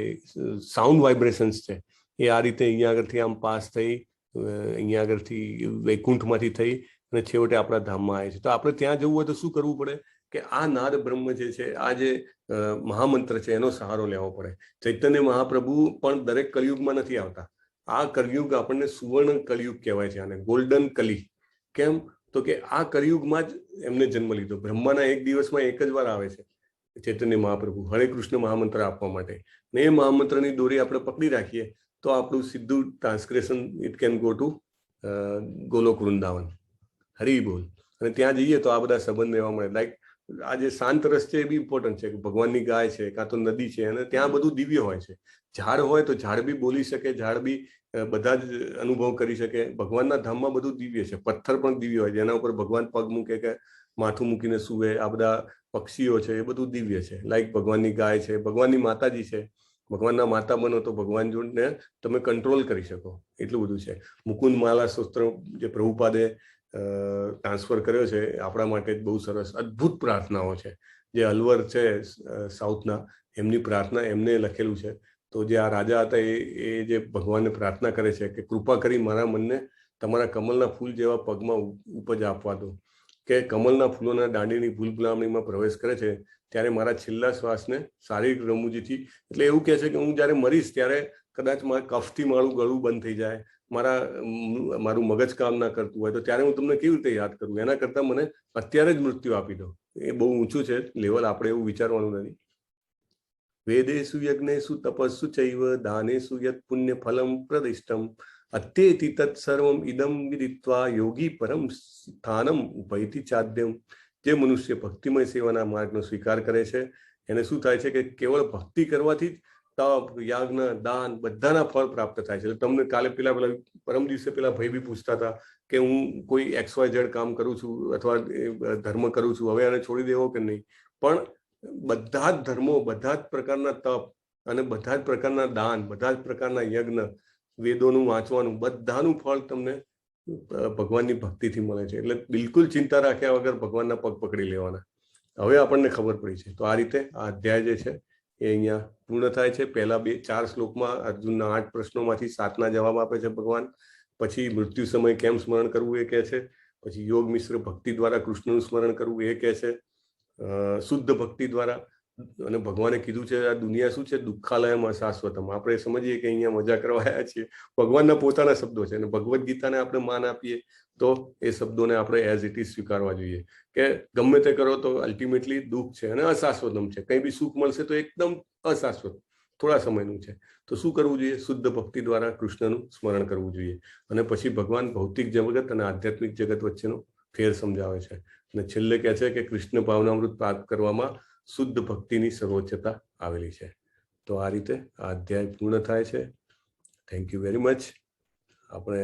સાઉન્ડ વાઇબ્રેશન્સ છે એ આ રીતે અહીંયા આગળથી આમ પાસ થઈ, અહીંયા આગળથી વૈકુંઠમાંથી થઈ અને છેવટે આપણા ધામમાં આવે છે. તો આપણે ત્યાં જવું હોય તો શું કરવું પડે કે આ નાદ બ્રહ્મ જે છે, આ જે મહામંત્ર છે એનો સહારો લેવો પડે. ચૈતન્ય મહાપ્રભુ પણ દરેક કલયુગમાં નથી આવતા. આ કલયુગ આપણને સુવર્ણ કલયુગ કહેવાય છે, આને ગોલ્ડન કલી. કેમ? તો કે આ કલયુગમાં જ એમને જન્મ લીધો. બ્રહ્માના એક દિવસમાં એક જ વાર આવે છે ચૈતન્ય મહાપ્રભુ હરે કૃષ્ણ મહામંત્ર આપવા માટે. ને એ મહામંત્રની દોરી આપણે પકડી રાખીએ તો આપણું સીધું transgression it can go to Goloka Vrindavan. Hari બોલ. અને ત્યાં જઈએ તો આ બધા સંબંધ રહેવા મળે. લાઈક આ જે શાંત રસ છે એ બી ઇમ્પોર્ટન્ટ છે. ભગવાનની ગાય છે કાં તો નદી છે, અને ત્યાં બધું દિવ્ય હોય છે. ઝાડ હોય તો ઝાડ બી બોલી શકે, ઝાડ બી બધા જ અનુભવ કરી શકે. ભગવાનના ધામમાં બધું દિવ્ય છે. પથ્થર પણ દિવ્ય હોય, જેના ઉપર ભગવાન પગ મૂકે કે માથું મૂકીને સુવે. આ બધા પક્ષીઓ છે એ બધું દિવ્ય છે. લાઈક ભગવાનની ગાય છે, ભગવાનની માતાજી છે. ભગવાનના માતા બનો તો ભગવાન જોડને તમે કંટ્રોલ કરી શકો, એટલું બધું છે. મુકુંદ માલા સ્તોત્ર જે પ્રભુપાદે ટ્રાન્સફર કર્યો છે આપણા માટે બહુ સરસ અદ્ભુત પ્રાર્થનાઓ છે. જે અલવર છે સાઉથના, એમની પ્રાર્થના એમને લખેલું છે. તો જે આ રાજા હતા એ જે ભગવાનને પ્રાર્થના કરે છે કે કૃપા કરી મારા મનને તમારા કમલના ફૂલ જેવા પગમાં ઉપજ આપવા દો. કે કમલના ફૂલોના દાંડીની ભૂલ ભૂલામણીમાં પ્રવેશ કરે છે ત્યારે મારા છેલ્લા શ્વાસને શારીરિક રમૂજીથી, એટલે એવું કહે છે કે હું જ્યારે મરીશ ત્યારે કદાચ મારા કફથી મારું ગળું બંધ થઈ જાય, મારું મગજ કામ ના કરતું હોય, તો ત્યારે હું તમને કેવી રીતે યાદ કરું? એના કરતાં મને અત્યારે જ મૃત્યુ આપી દો. એ બહુ ઊંચું છે લેવલ, આપણે એવું વિચારવાનું નથી. વેદેષુ યજ્ઞેષુ તપસ્સુ ચૈવ દાનેષુ યત પુણ્ય ફલમ પ્રદિષ્ટમ અત્યેતિ તત્ સર્વમ ઇદમ વિદિત્વા યોગી પરમ સ્થાનમ ઉપૈતિ ચાદ્યમ. જે મનુષ્ય ભક્તિમય સેવાના માર્ગનો સ્વીકાર કરે છે એને શું થાય છે કે કેવળ ભક્તિ કરવાથી તપ, યજ્ઞ, દાન બધાના ફળ પ્રાપ્ત થાય છે. તમને કાલે પેલા પરમ દિવસે પેલા ભાઈ બી પૂછતા હતા કે હું કોઈ XYZ કામ કરું છું અથવા ધર્મ કરું છું, હવે આને છોડી દેવો કે નહીં? પણ બધા જ ધર્મો, બધા જ પ્રકારના તપ અને બધા જ પ્રકારના દાન, બધા જ પ્રકારના યજ્ઞ, વેદોનું વાંચવાનું, બધાનું ફળ તમને ભગવાનની ભક્તિથી મળે છે. એટલે બિલકુલ ચિંતા રાખ્યા વગર ભગવાનના પગ પકડી લેવાના. હવે આપણને ખબર પડી છે. તો આ રીતે આ અધ્યાય જે છે એ અહીંયા પૂર્ણ થાય છે. પહેલા 4 શ્લોકમાં અર્જુનના 8 પ્રશ્નોમાંથી 7ના જવાબ આપે છે ભગવાન. પછી મૃત્યુ સમય કેમ સ્મરણ કરવું એ કહે છે. પછી યોગ મિશ્ર ભક્તિ દ્વારા કૃષ્ણનું સ્મરણ કરવું એ કહે છે. શુદ્ધ ભક્તિ દ્વારા, અને ભગવાને કીધું છે આ દુનિયા શું છે? દુઃખાલયમાં શાશ્વતમ. આપણે સમજીએ કે અહીંયા મજા કરવા આવ્યા છીએ. ભગવાનના પોતાના શબ્દો છે, અને ભગવદ્ ગીતાને આપણે માન આપીએ તો એ શબ્દોને આપણે એઝ ઇટ ઇઝ સ્વીકારવા જોઈએ કે ગમે તે કરો તો અલ્ટિમેટલી દુઃખ છે અને અશાશ્વતમ છે. કંઈ બી સુખ મળશે તો એકદમ અશાશ્વત, થોડા સમયનું છે. તો શું કરવું જોઈએ? શુદ્ધ ભક્તિ દ્વારા કૃષ્ણનું સ્મરણ કરવું જોઈએ. અને પછી ભગવાન ભૌતિક જગત અને આધ્યાત્મિક જગત વચ્ચેનો ફેર સમજાવે છે. અને છેલ્લે કહે છે કે કૃષ્ણ ભાવનામૃત પ્રાપ્ત કરવામાં શુદ્ધ ભક્તિની સર્વોચ્ચતા આવેલી છે. તો આ રીતે આ અધ્યાય પૂર્ણ થાય છે. Thank you very much. આપણે